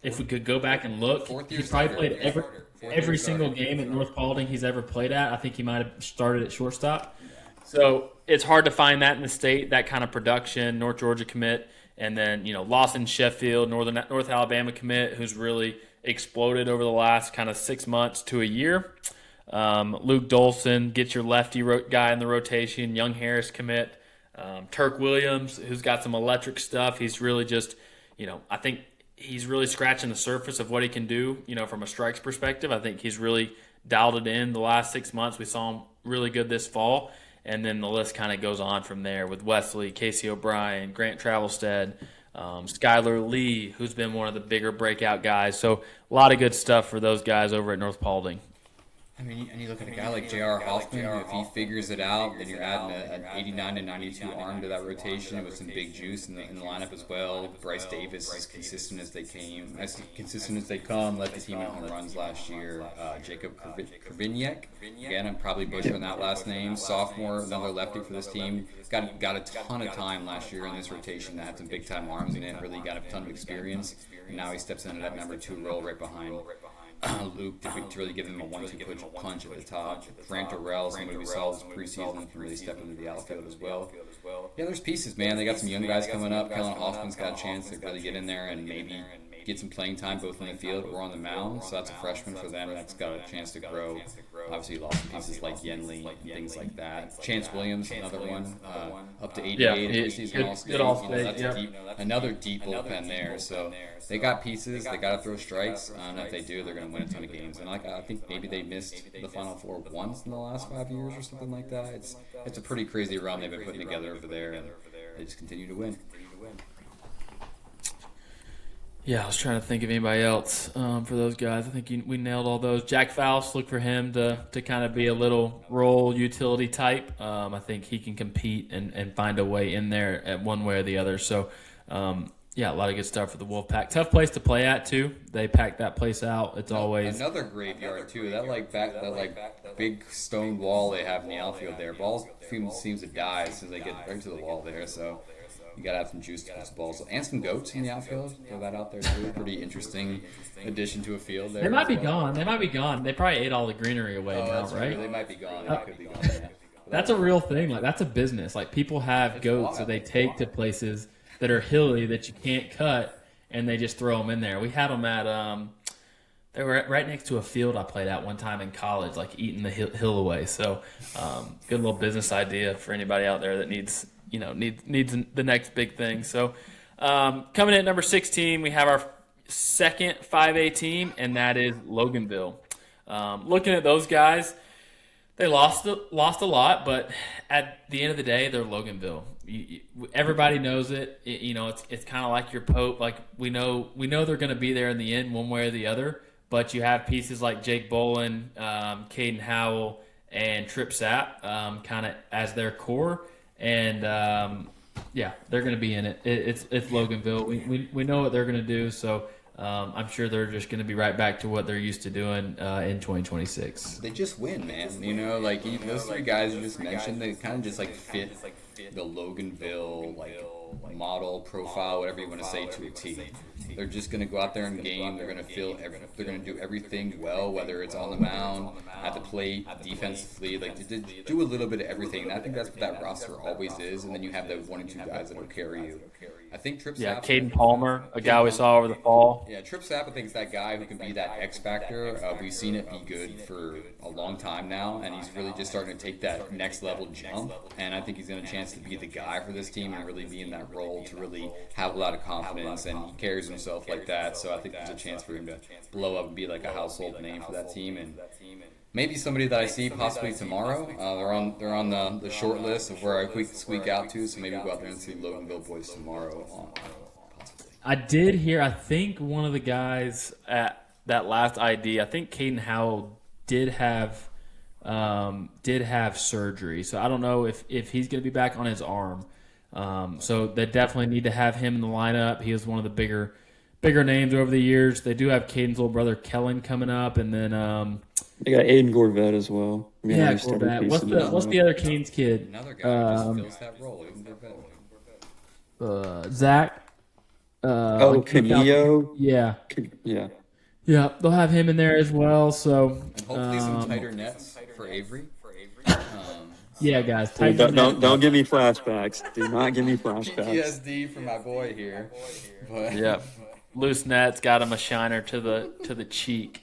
if we could go back and look, he's probably played every single game at North Paulding he's ever played at. I think he might have started at shortstop. So it's hard to find that in the state, that kind of production. North Georgia commit, and then Lawson Sheffield, North Alabama commit, who's really exploded over the last kind of 6 months to a year. Luke Dolson, get your lefty guy in the rotation. Young Harris commit. Turk Williams, who's got some electric stuff. He's really just, I think he's really scratching the surface of what he can do, from a strikes perspective. I think he's really dialed it in the last 6 months. We saw him really good this fall. And then the list kind of goes on from there with Wesley, Casey O'Brien, Grant Travelstead, Skylar Lee, who's been one of the bigger breakout guys. So a lot of good stuff for those guys over at North Paulding. I mean, and you look at a guy like J.R. Hoffman, who if he figures it out, then you're adding an 89 to 92 arm to that rotation with some big juice in the lineup as well. Bryce Davis, as consistent as they come, led the team in home runs last year. Jacob Kraviniak, again, I'm probably butchering that last name. Sophomore, another lefty for this team. Got a ton of time last year in this rotation that had some big time arms in it. Really got a ton of experience. And now he steps into that number 2 role right behind Luke to really give him a 1-2 punch at the top. Grant Durrell, somebody we saw this preseason, can really step into the outfield as well. Yeah, there's pieces, man. They got some young guys coming up. Kellen Hoffman's got a chance to really get in there and maybe get some playing time both on the field or on the mound. So that's a freshman for them. That's got a chance to grow. Obviously, you lost some pieces like Yenli and things like that. Chance Williams, another one, up to 88 in preseason All-State. Another deep bullpen there. So they got pieces. They got to throw strikes. And if they do, they're going to win a ton of games. And I think maybe they missed the Final Four once in the last 5 years or something like that. It's a pretty crazy run they've been putting together over there, and they just continue to win. Yeah, I was trying to think of anybody else for those guys. I think we nailed all those. Jack Faust, look for him to kind of be a little role utility type. I think he can compete and find a way in there at one way or the other. So, yeah, a lot of good stuff for the Wolfpack. Tough place to play at, too. They pack that place out. It's always another graveyard, too. That big stone wall they have in the outfield there. Balls seems to die as soon as they get right to the wall there. So you got to have some juice to those balls. And some goats in the outfield. Throw that out there, too. Pretty interesting addition to a field there. They might be gone. They probably ate all the greenery away now, right? True. They might be gone. They could be gone, yeah. That's a real thing. Like, that's a business. Like, people have goats that they take to places that are hilly that you can't cut, and they just throw them in there. We had them at they were right next to a field I played at one time in college, like eating the hill away. So, good little business idea for anybody out there that needs the next big thing. So, coming in at number 16, we have our second 5A team, and that is Loganville. Looking at those guys, They lost a lot, but at the end of the day, they're Loganville. Everybody knows it. It's kind of like your Pope. Like we know they're going to be there in the end, one way or the other. But you have pieces like Jake Bolin, Caden Howell, and Trip Sapp kind of as their core, and yeah, they're going to be in it. It's Loganville. We know what they're going to do, so I'm sure they're just going to be right back to what they're used to doing in 2026. They just win, man. Like those three guys you just mentioned, they kind of just like fit the Loganville like model profile, whatever you want to say, to a T. They're just going to go out there and game. They're going to do everything well, whether it's on the mound, at the plate, defensively. Like to do a little bit of everything. And I think that's what that roster always is. And then you have those 1 and 2 guys that will carry you. I think Trip Sapp. Caden Palmer, a guy we saw over the fall. Yeah, Trip Sapp, I think, is that guy who can be that X factor. We've seen it be good for a long time now, and he's really just starting to take that next level jump. And I think he's got a chance to be the guy for this team and really be in that role to really have a lot of confidence, and he carries himself like that. So I think there's a chance for him to blow up and be like a household name for that team. And maybe somebody that I see possibly tomorrow. They're on the short list of where I squeak out to, so maybe go out there and see Loganville boys tomorrow. Possibly. I did hear. I think one of the guys at that last ID. I think Caden Howell did have surgery, so I don't know if he's going to be back on his arm. So they definitely need to have him in the lineup. He is one of the bigger names over the years. They do have Caden's little brother Kellen coming up, and then they got Aiden Gorvet as well. Yeah, Gorvet. What's the other Canes kid? Another guy who just fills that role. Aiden Gorvet. Zach. Canillo. Yeah. Yeah. Yeah, they'll have him in there as well. So and hopefully some tighter nets for Avery. Yeah, guys. Don't give me flashbacks. Do not give me flashbacks. PTSD for my boy here. But yeah, loose nets got him a shiner to the cheek.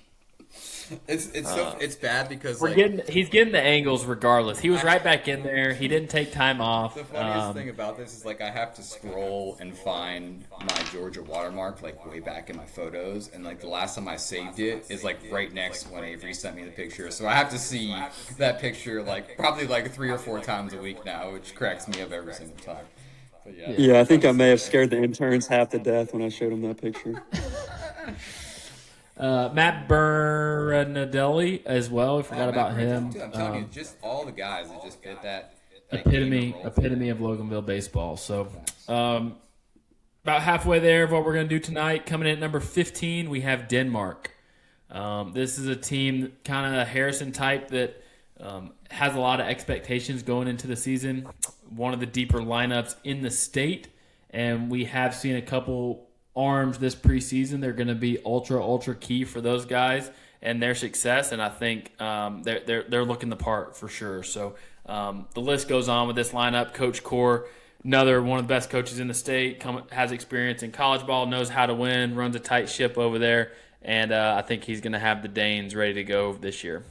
It's bad because he's getting the angles regardless. He was right back in there. He didn't take time off. The funniest thing about this is I have to scroll and find my Georgia watermark way back in my photos, and the last time I saved it is right next when Avery sent me the picture. So I have to see that picture probably 3 or 4 times a week now, which cracks me up every single time. But yeah, I think I may have scared the interns half to death when I showed them that picture. Matt Bernadelli as well. We forgot about him. Dude, I'm telling you, just all the guys that just fit that epitome of Loganville baseball. So, about halfway there of what we're going to do tonight. Coming in at number 15, we have Denmark. This is a team, kind of Harrison type, that has a lot of expectations going into the season. One of the deeper lineups in the state, and we have seen a couple arms this preseason. They're going to be ultra key for those guys and their success, and I think they're looking the part for sure. So the list goes on with this lineup. Coach Core, another one of the best coaches in the state, has experience in college ball, knows how to win, runs a tight ship over there, and I think he's going to have the Danes ready to go this year.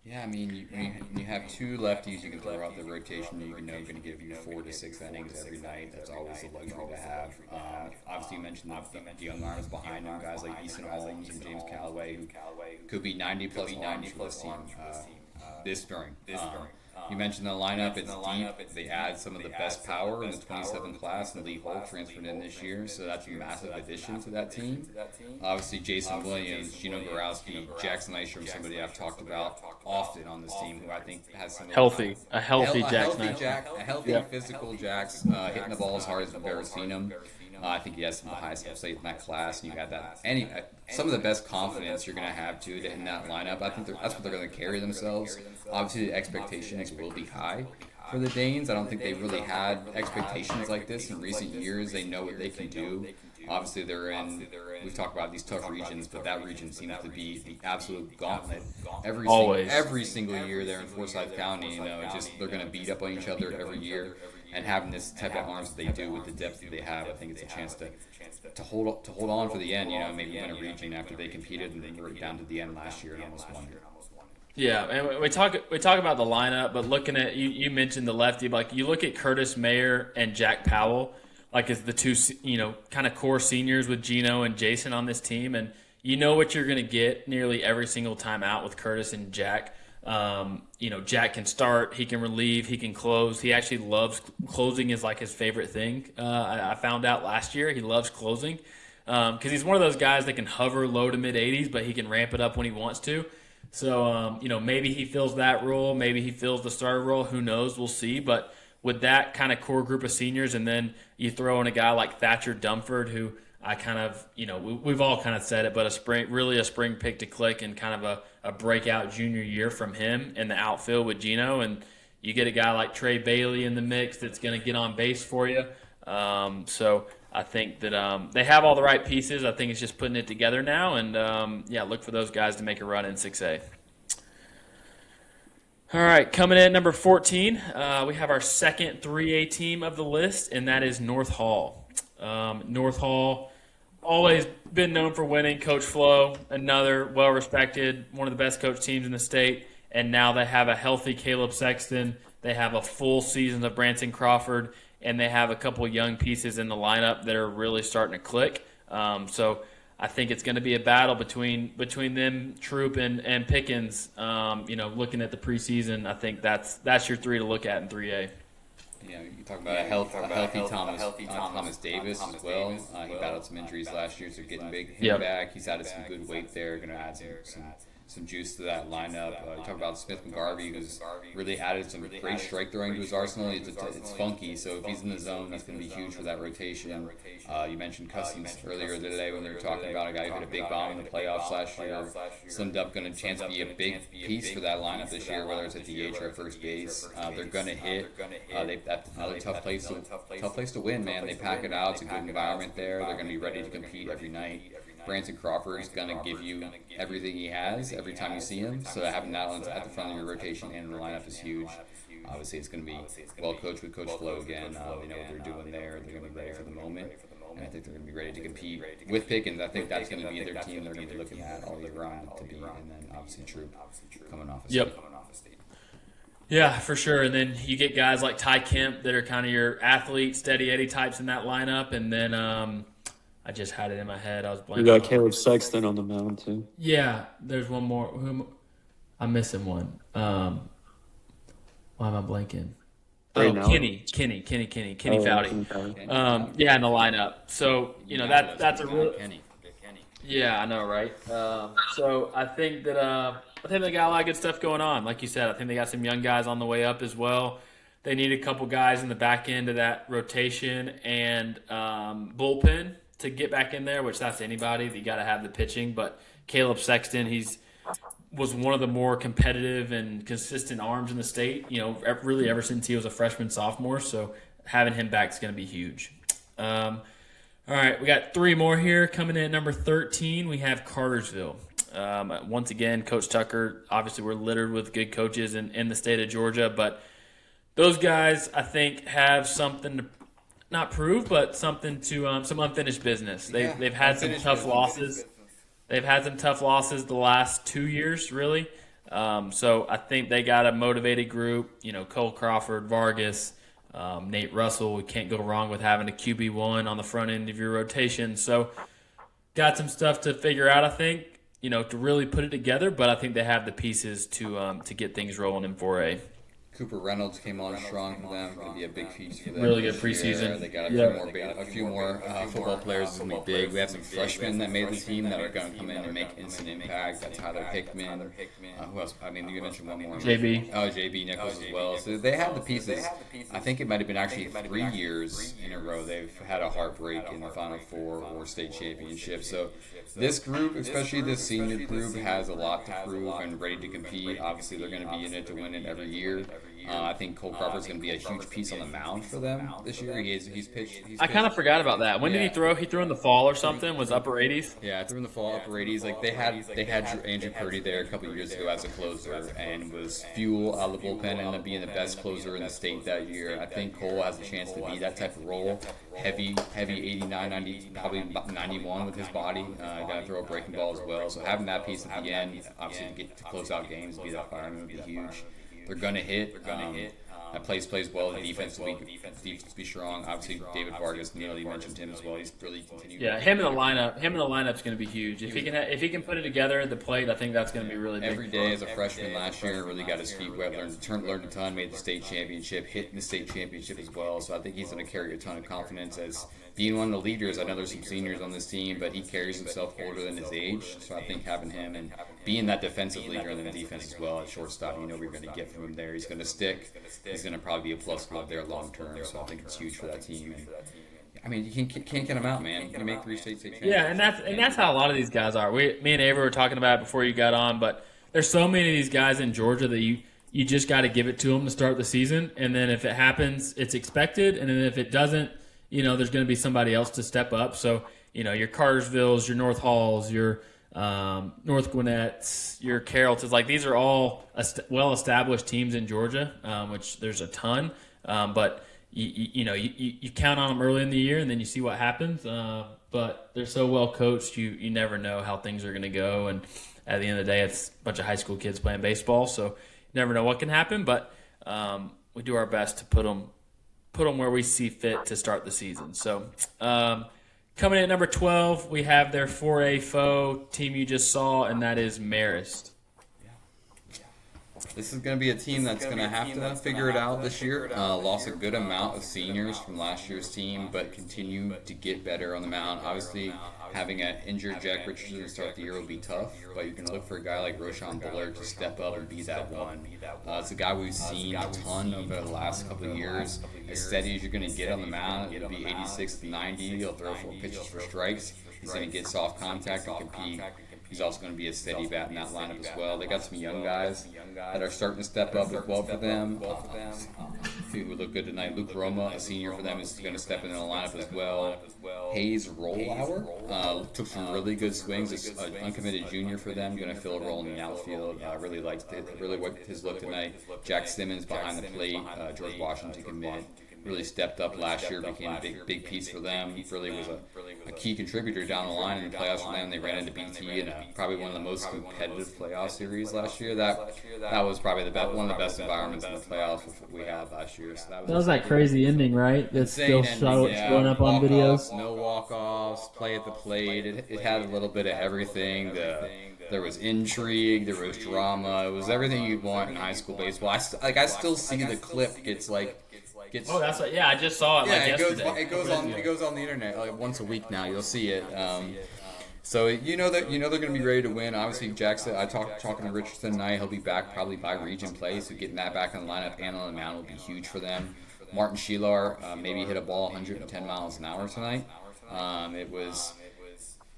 Yeah, I mean, you have 2 lefties you can throw out the rotation. You know you're going to give you 4 to 6 innings every night. That's always a luxury to have. Obviously, you mentioned the young arms behind them, guys like Easton Holmes and James Callaway, who could be 90-plus arms for this team this spring. You mentioned the lineup. It's deep. They add some of the best power in the 27 class, and Lee Holt transferred in this year, so that's a massive addition to that team. Obviously, Jason Williams, Gino Borowski, Jackson Nystrom, somebody I've talked about often on this team, who I think has some healthy Jackson, a healthy physical Jax, hitting the ball as hard as we've ever seen him. I think he has some of the highest upside in that class, and you got that. Some of the best confidence you're going to have too in that lineup. I think that's what they're going to carry themselves. Obviously, the expectations will be high for the Danes. I don't think they've really had expectations like this in recent years. They know what they can do. Obviously, we've talked about these tough regions, but that region seems to be the absolute gauntlet every single year there in Forsyth County. They're going to beat up on each other every year. And having this type of arms that they do with the depth that they have, I think it's a chance to hold on for the end. Maybe win a region after they competed and then were down to the end last year and almost won it. Yeah, and we talk about the lineup, but looking at you mentioned the lefty. You look at Curtis Mayer and Jack Powell, as the 2 kind of core seniors with Gino and Jason on this team, and you know what you're going to get nearly every single time out with Curtis and Jack. Jack can start, he can relieve, he can close. He actually loves closing is like his favorite thing. I found out last year he loves closing because he's one of those guys that can hover low to mid 80s, but he can ramp it up when he wants to. So, maybe he fills that role. Maybe he fills the starter role. Who knows? We'll see. But with that kind of core group of seniors, and then you throw in a guy like Thatcher Dumford, who I kind of, we've all kind of said it, but really a spring pick to click and kind of a breakout junior year from him in the outfield with Gino. And you get a guy like Trey Bailey in the mix that's going to get on base for you. So I think that they have all the right pieces. I think it's just putting it together now. And, look for those guys to make a run in 6A. All right, coming in at number 14, we have our second 3A team of the list, and that is North Hall. North Hall, always been known for winning. Coach Flo, another well-respected, one of the best coach teams in the state, and now they have a healthy Caleb Sexton. They have a full season of Branson Crawford, and they have a couple of young pieces in the lineup that are really starting to click. So I think it's going to be a battle between them, Troop and Pickens. Looking at the preseason, I think that's your three to look at in 3A. You talk about a healthy Thomas Davis as well. He battled some injuries last year, so getting him back. He's added some good weight there. Going to add some juice to that lineup. You talk about Smith McGarvey, who's really added some great strike throwing to his arsenal. It's funky, so if he's in the zone, he's going to be huge for that rotation. You mentioned Cousins earlier today when they were talking about a guy who hit a big bomb in the playoffs last year. Slimmed up, going to chance to be a big piece for that lineup this year, whether it's at DH or at first base. They're going to hit. That's another tough place to win, man. They pack it out. It's a good environment there. They're going to be ready to compete every night. Branson Crawford is going to give you everything he has every time you see him. So having that at the front of your rotation and in the lineup is huge. Obviously, it's going to be well coached with Coach Flo again. They know what they're doing there. They're going to be ready for the moment. And I think they're going to be ready to compete with Pickens. I think that's going to be their team they're going to be looking at all year round to be. And then obviously Troop coming off a state. Yeah, for sure. And then you get guys like Ty Kemp that are kind of your athlete, steady Eddie types in that lineup. And then I just had it in my head. I was blanking. You got Caleb Sexton on the mound, too. Yeah, there's one more. I'm missing one. Why am I blanking? Right Oh, now. Kenny Foudy. In the lineup. So, that's a real – Kenny. Yeah, I know, right? So I think that they got a lot of good stuff going on. Like you said, I think they got some young guys on the way up as well. They need a couple guys in the back end of that rotation and bullpen to get back in there, which that's anybody. You got to have the pitching. But Caleb Sexton, was one of the more competitive and consistent arms in the state, really ever since he was a freshman, sophomore. So having him back is going to be huge. All right, we got three more here. Coming in at number 13, we have Cartersville. Once again, Coach Tucker, obviously we're littered with good coaches in the state of Georgia, but those guys, I think, have something to not prove, but something to some unfinished business. They've had some tough losses. They've had some tough losses the last 2 years, really. So I think they got a motivated group. Cole Crawford, Vargas, Nate Russell. We can't go wrong with having a QB1 on the front end of your rotation. So got some stuff to figure out, I think, to really put it together. But I think they have the pieces to get things rolling in 4A. Cooper Reynolds came on strong for them. Going to be a big piece for them. Really good this preseason. year. They got a few more football players that's going to be big. We have some freshmen that made the team that are going to come in and make instant impact. That's Tyler Hickman. Who else? I mean, you mentioned one more. JB. Oh, JB Nichols as well. So they have the pieces. I think it might have been actually 3 years in a row they've had a heartbreak in the Final Four or state championship. So this group, especially this senior group, has a lot to prove and ready to compete. Obviously, they're going to be in it to win it every year. I think Cole Crawford's going to be a huge piece on the mound for them this year. He's pitched. I kind of forgot about that. When did he throw? He threw in the fall or something? Was upper 80s? Yeah, threw in the fall, upper 80s. Like they had Andrew Purdy there a couple of years ago as a closer and was fuel out of the bullpen and ended up being the best closer in the state that year. I think Cole has a chance to be that type of role. Heavy 89, 90, probably about 91 with his body. Got to throw a breaking ball as well. So having that piece at the end, obviously to get to close out games, be that fireman would be huge. They're gonna hit. that plays well. The defense will be strong. Obviously, David Vargas, Neil, you mentioned him as well. He's really continued. Yeah, him in the lineup's going to be huge. If he can put it together at the plate, I think that's going to be really big. Every day as a freshman last year, really got his feet wet, learned a ton, made the state championship, hit in the state championship as well. So I think he's going to carry a ton of confidence as being one of the leaders. I know there's some seniors on this team, but he carries himself older than his age. So I think having him and being that defensive leader in the defense as well at shortstop, you know what you're going to get from him there. He's going to stick. He's going to probably be a plus club there long term. So I think it's huge for that team. And I mean, you can't get him out, man. You make 3 state championships. Yeah, and that's how a lot of these guys are. Me and Avery were talking about it before you got on, but there's so many of these guys in Georgia that you just got to give it to them to start the season, and then if it happens, it's expected, and then if it doesn't, you know, there's going to be somebody else to step up. So, you know, your Cartersvilles, your North Halls, your North Gwinnett's, your Carrolltons, like these are all well-established teams in Georgia, which there's a ton, but you count on them early in the year, and then you see what happens. But they're so well coached, you never know how things are going to go. And at the end of the day, it's a bunch of high school kids playing baseball, so you never know what can happen. But we do our best to put them where we see fit to start the season. So coming in at number 12, we have their 4A foe team you just saw, and that is Marist. This is going to be a team that's going to have to figure it out this year. Lost a good amount of seniors from last year's team, but continue to get better on the mound. Obviously, having an injured Jack Richardson to start the year will be tough, but you can look for a guy like Roshan Bullard to step up and be that one. It's a guy we've seen a ton over the last couple of years. As steady as you're going to get on the mound, it'll be 86 to 90. He'll throw 4 pitches for strikes. He's going to get soft contact and compete. He's also going to be a steady bat in that lineup as well. They got some young guys that are starting to step up as well for them. Who look good tonight. Luke Roma, a senior for them, is going to step in the lineup as well. Hayes Rollauer took some really good swings. An uncommitted junior for them, going to fill a role in the outfield. Really liked it. Really liked his look tonight. Jack Simmons behind the plate. George Washington commit. Really stepped up last year, became a big piece for them. He really was a key contributor down the line in the playoffs for them. They ran into BT in probably one of the most competitive playoff series last year. That was probably one of the best environments in the playoffs we had last year. So that was that crazy ending, right? That's still showing up on videos. No walk-offs, play at the plate. It had a little bit of everything. There was intrigue, there was drama. It was everything you'd want in high school baseball. I still see the clip gets. Oh, that's what. Yeah, I just saw it. Yesterday. It goes on the internet like once a week now. You'll see it. So you know they're going to be ready to win. Obviously, Jackson. Talking to Richardson tonight. He'll be back probably by region play. So getting that back on the lineup and on the mound will be huge for them. Martin Sheelar maybe hit a ball 110 miles an hour tonight. It was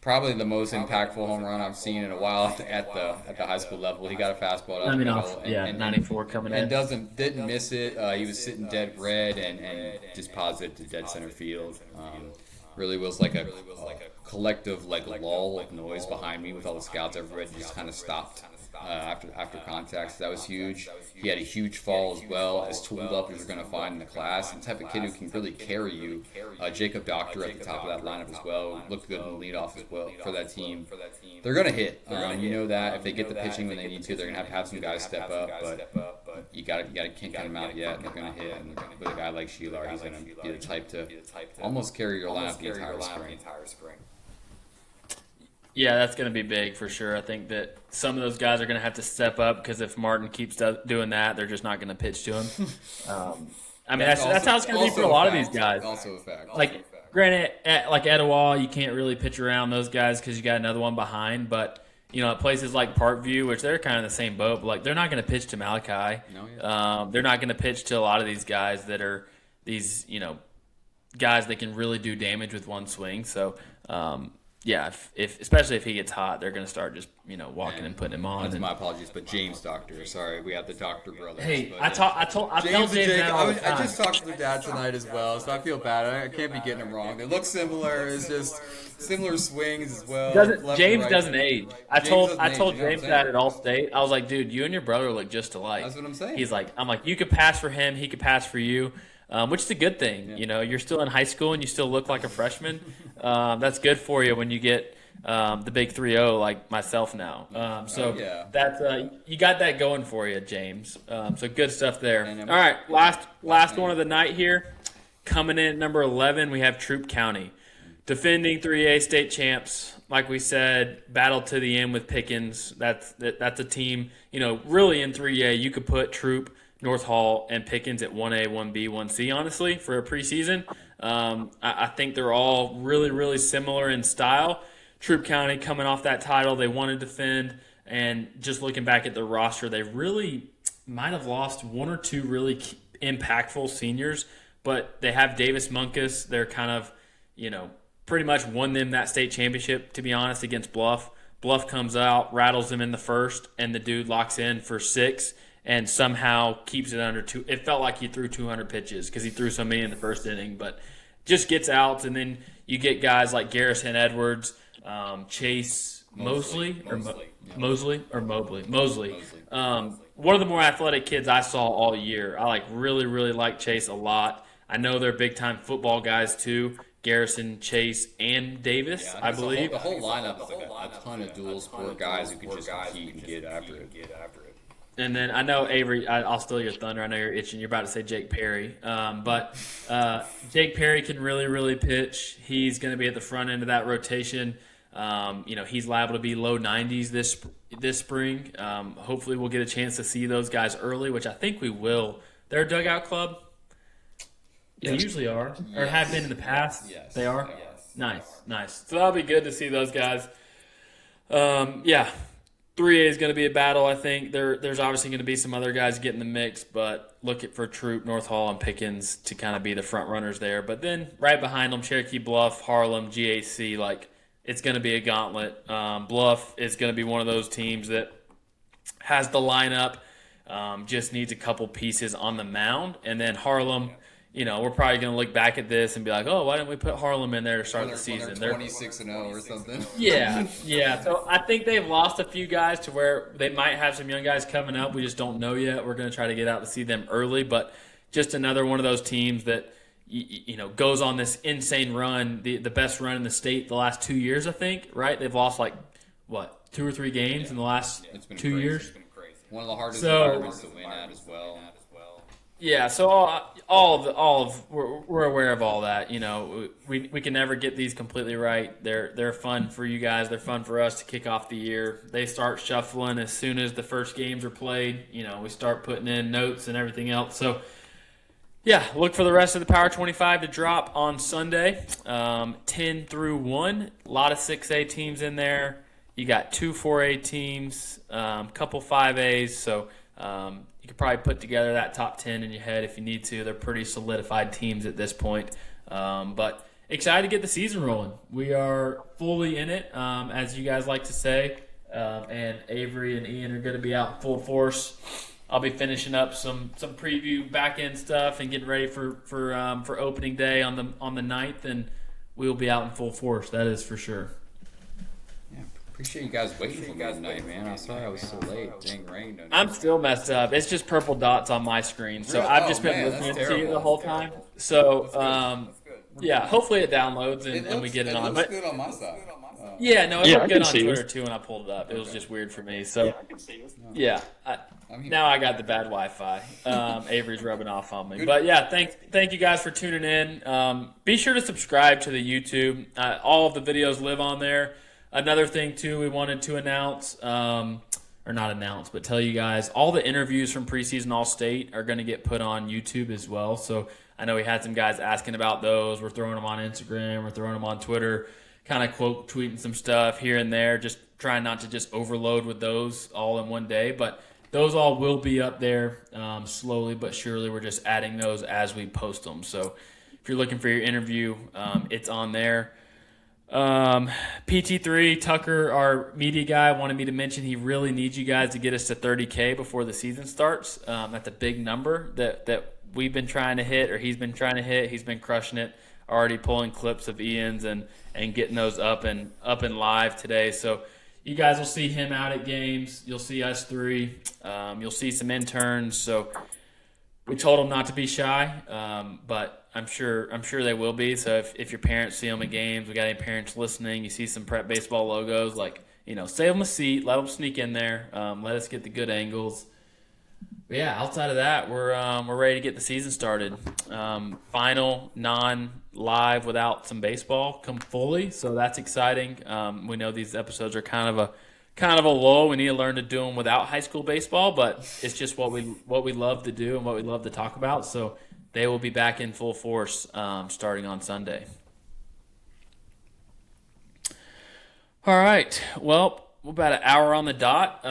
probably the most impactful home run I've seen in a while at the high school level. He got a fastball up the middle, and 94 coming in, and didn't miss it. He was sitting dead red and just positive to dead center field. Really was like a collective lull of noise behind me with all the scouts. Everybody just kind of stopped after contact. So that was huge. He had a huge fall as well, as tooled up as you're going to find in the class. And the type of kid who can really carry you. Jacob Doctor at the top of that lineup as well. Looked good in the leadoff as well for that team. They're going to hit. You know that. If they get the pitching when they need to, they're going to have some guys step up. But you can't count them out yet. And they're going to hit. And with a guy like Sheelar, he's going to be the type to almost carry your lineup the entire spring. Yeah, that's going to be big for sure. I think that some of those guys are going to have to step up because if Martin keeps doing that, they're just not going to pitch to him. That's how it's going to be for a lot of these guys. Also a fact. Granted, like Etowah, you can't really pitch around those guys because you got another one behind. But at places like Parkview, which they're kind of in the same boat, but they're not going to pitch to Malachi. They're not going to pitch to a lot of these guys that are these guys that can really do damage with one swing. So. Yeah, especially if he gets hot, they're going to start just walking and putting him on. My apologies, but James Doctor. Sorry, we have the Doctor brothers. Hey, I tell James that all the time. I just talked to their dad tonight as well, so I feel bad. I can't be getting them wrong. They look similar. It's just similar swings as well. James doesn't age. I told James that at Allstate. I was like, dude, you and your brother look just alike. That's what I'm saying. I'm like, you could pass for him, he could pass for you. Which is a good thing. Yeah. You're still in high school and you still look like a freshman. That's good for you when you get the big 3-0 like myself now. So yeah. that's you got that going for you, James. So good stuff there. And All right, last one of the night here. Coming in at number 11, we have Troup County. Defending 3A state champs, like we said, battle to the end with Pickens. That's a team, really in 3A, you could put Troup, North Hall, and Pickens at 1A, 1B, 1C, honestly, for a preseason. I think they're all really, really similar in style. Troup County coming off that title, they want to defend, and just looking back at their roster, they really might have lost one or two really impactful seniors, but they have Davis Munkus. They're kind of, pretty much won them that state championship, to be honest, against Bluff. Bluff comes out, rattles them in the first, and the dude locks in for 6 and somehow keeps it under 2. It felt like he threw 200 pitches because he threw so many in the first inning, but just gets outs. And then you get guys like Garrison Edwards, Chase Mosley. Mosley. One of the more athletic kids I saw all year. I really, really like Chase a lot. I know they're big-time football guys too. Garrison, Chase, and Davis, I believe. The whole lineup is like a ton of dual sport guys who can just compete and get after it. And then I know, Avery, I'll steal your thunder. I know you're itching. You're about to say Jake Perry. But Jake Perry can really, really pitch. He's going to be at the front end of that rotation. He's liable to be low 90s this spring. Hopefully we'll get a chance to see those guys early, which I think we will. They're a dugout club. They usually are, or have been in the past. Yes. They are? Yes. Nice. So that'll be good to see those guys. 3A is going to be a battle, I think. There's obviously going to be some other guys getting the mix, but look for Troup, North Hall, and Pickens to kind of be the front runners there. But then right behind them, Cherokee Bluff, Harlem, GAC, it's going to be a gauntlet. Bluff is going to be one of those teams that has the lineup, just needs a couple pieces on the mound. And then Harlem, we're probably going to look back at this and be like, oh, why didn't we put Harlem in there to start the season? They're 26-0 or something. Yeah. So I think they've lost a few guys to where they might have some young guys coming up. We just don't know yet. We're going to try to get out to see them early, but just another one of those teams that goes on this insane run, the best run in the state the last 2 years, I think, right? They've lost 2 or 3 games in the last 2 years. It's been crazy. One of the hardest environments to win at as well. Yeah, so we're aware of all that. We can never get these completely right. They're fun for you guys. They're fun for us to kick off the year. They start shuffling as soon as the first games are played. We start putting in notes and everything else. So, yeah, look for the rest of the Power 25 to drop on Sunday, 10 through 1. A lot of 6A teams in there. You got 2 4A teams, couple 5As. So, you could probably put together that top 10 in your head if you need to. They're pretty solidified teams at this point. But excited to get the season rolling. We are fully in it, as you guys like to say. And Avery and Ian are going to be out full force. I'll be finishing up some preview back-end stuff and getting ready for opening day on the 9th, and we'll be out in full force. That is for sure. Appreciate you guys waiting for me tonight, man. I'm sorry I was so late. Dang rain. I'm still messed up. It's just purple dots on my screen, so I've just been listening to you the whole time. So, yeah, hopefully it downloads and we get it on. It looks good on my side. Yeah, no, it looked good on Twitter too when I pulled it up. It was just weird for me. So, yeah, now I got the bad Wi-Fi. Avery's rubbing off on me. But yeah, thank you guys for tuning in. Be sure to subscribe to the YouTube. All of the videos live on there. Another thing, too, we wanted to announce, or not announce, but tell you guys, all the interviews from preseason All-State are going to get put on YouTube as well. So I know we had some guys asking about those. We're throwing them on Instagram. We're throwing them on Twitter, kind of quote tweeting some stuff here and there, just trying not to just overload with those all in one day. But those all will be up there slowly but surely. We're just adding those as we post them. So if you're looking for your interview, it's on there. PT3, Tucker, our media guy, wanted me to mention he really needs you guys to get us to 30K before the season starts. That's a big number that we've been trying to hit, or he's been trying to hit. He's been crushing it, already pulling clips of Ian's and getting those up and live today. So you guys will see him out at games. You'll see us 3. You'll see some interns. So we told them not to be shy, but I'm sure they will be. So if your parents see them at games, we got any parents listening, you see some prep baseball logos, like, save them a seat, let them sneak in there, let us get the good angles. But yeah, outside of that, we're ready to get the season started. Final non-live without some baseball come fully, so that's exciting. We know these episodes are kind of a lull. We need to learn to do them without high school baseball, but it's just what we love to do and what we love to talk about. So they will be back in full force starting on Sunday. All right. Well, we're about an hour on the dot.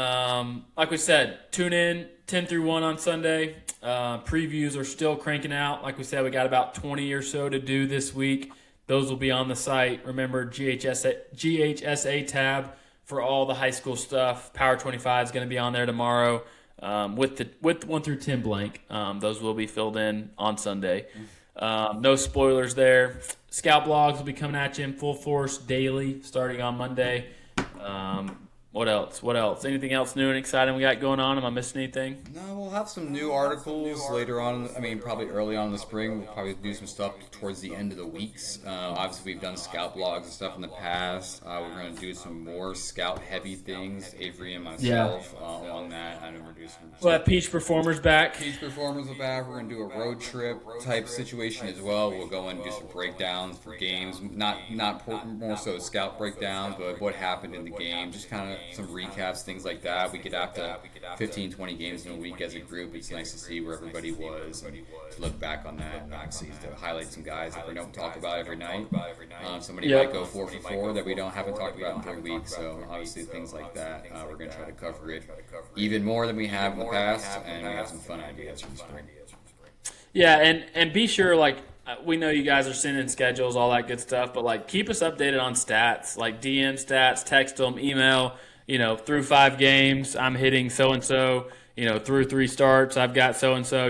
Like we said, tune in 10 through 1 on Sunday. Previews are still cranking out. Like we said, we got about 20 or so to do this week. Those will be on the site. Remember, GHSA tab for all the high school stuff. Power 25 is going to be on there tomorrow with 1 through 10 blank. Those will be filled in on Sunday. No spoilers there. Scout blogs will be coming at you in full force daily starting on Monday. What else? Anything else new and exciting we got going on? Am I missing anything? No, we'll have some new articles later on. I mean, probably early on in the spring. We'll probably do some stuff towards the end of the weeks. Obviously, we've done scout blogs and stuff in the past. We're going to do some more scout-heavy things. Avery and myself along that. I know we're doing some. We'll have Peach Performers back. Peach Performers are back. We're going to do a road trip type situation as well. We'll go and do some breakdowns for games. Not more so scout breakdowns, but what happened in the game. Just kind of some recaps, things like that. We get out to 15, 20 games in a week as a group. It's nice to see where everybody was and to look back on that and obviously to highlight some guys that we don't talk about every night. Somebody might go 4 for 4 that we haven't talked about in 3 weeks. So obviously things like that. We're going to try to cover it even more than we have in the past, and we have some fun ideas for the spring. Yeah, and be sure, like, we know you guys are sending schedules, all that good stuff, but like keep us updated on stats, like DM stats, text them, email. Through 5 games, I'm hitting so-and-so. Through 3 starts, I've got so-and-so.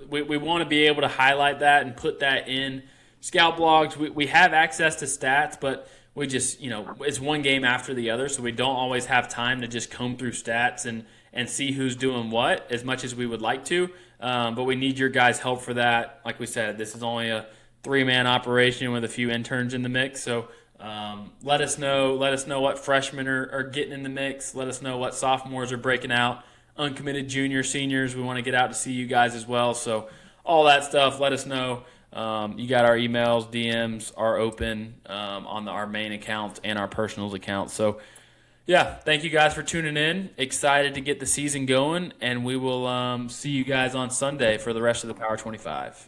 We want to be able to highlight that and put that in scout blogs. We have access to stats, but we just, it's one game after the other, so we don't always have time to just comb through stats and see who's doing what as much as we would like to. But we need your guys' help for that. Like we said, this is only a 3-man operation with a few interns in the mix, so let us know what freshmen are getting in the mix. Let us know what sophomores are breaking out. Uncommitted juniors, seniors, we want to get out to see you guys as well. So all that stuff, let us know. You got our emails, DMs are open on our main accounts and our personals accounts. So yeah, thank you guys for tuning in. Excited to get the season going, and we will see you guys on Sunday for the rest of the Power 25.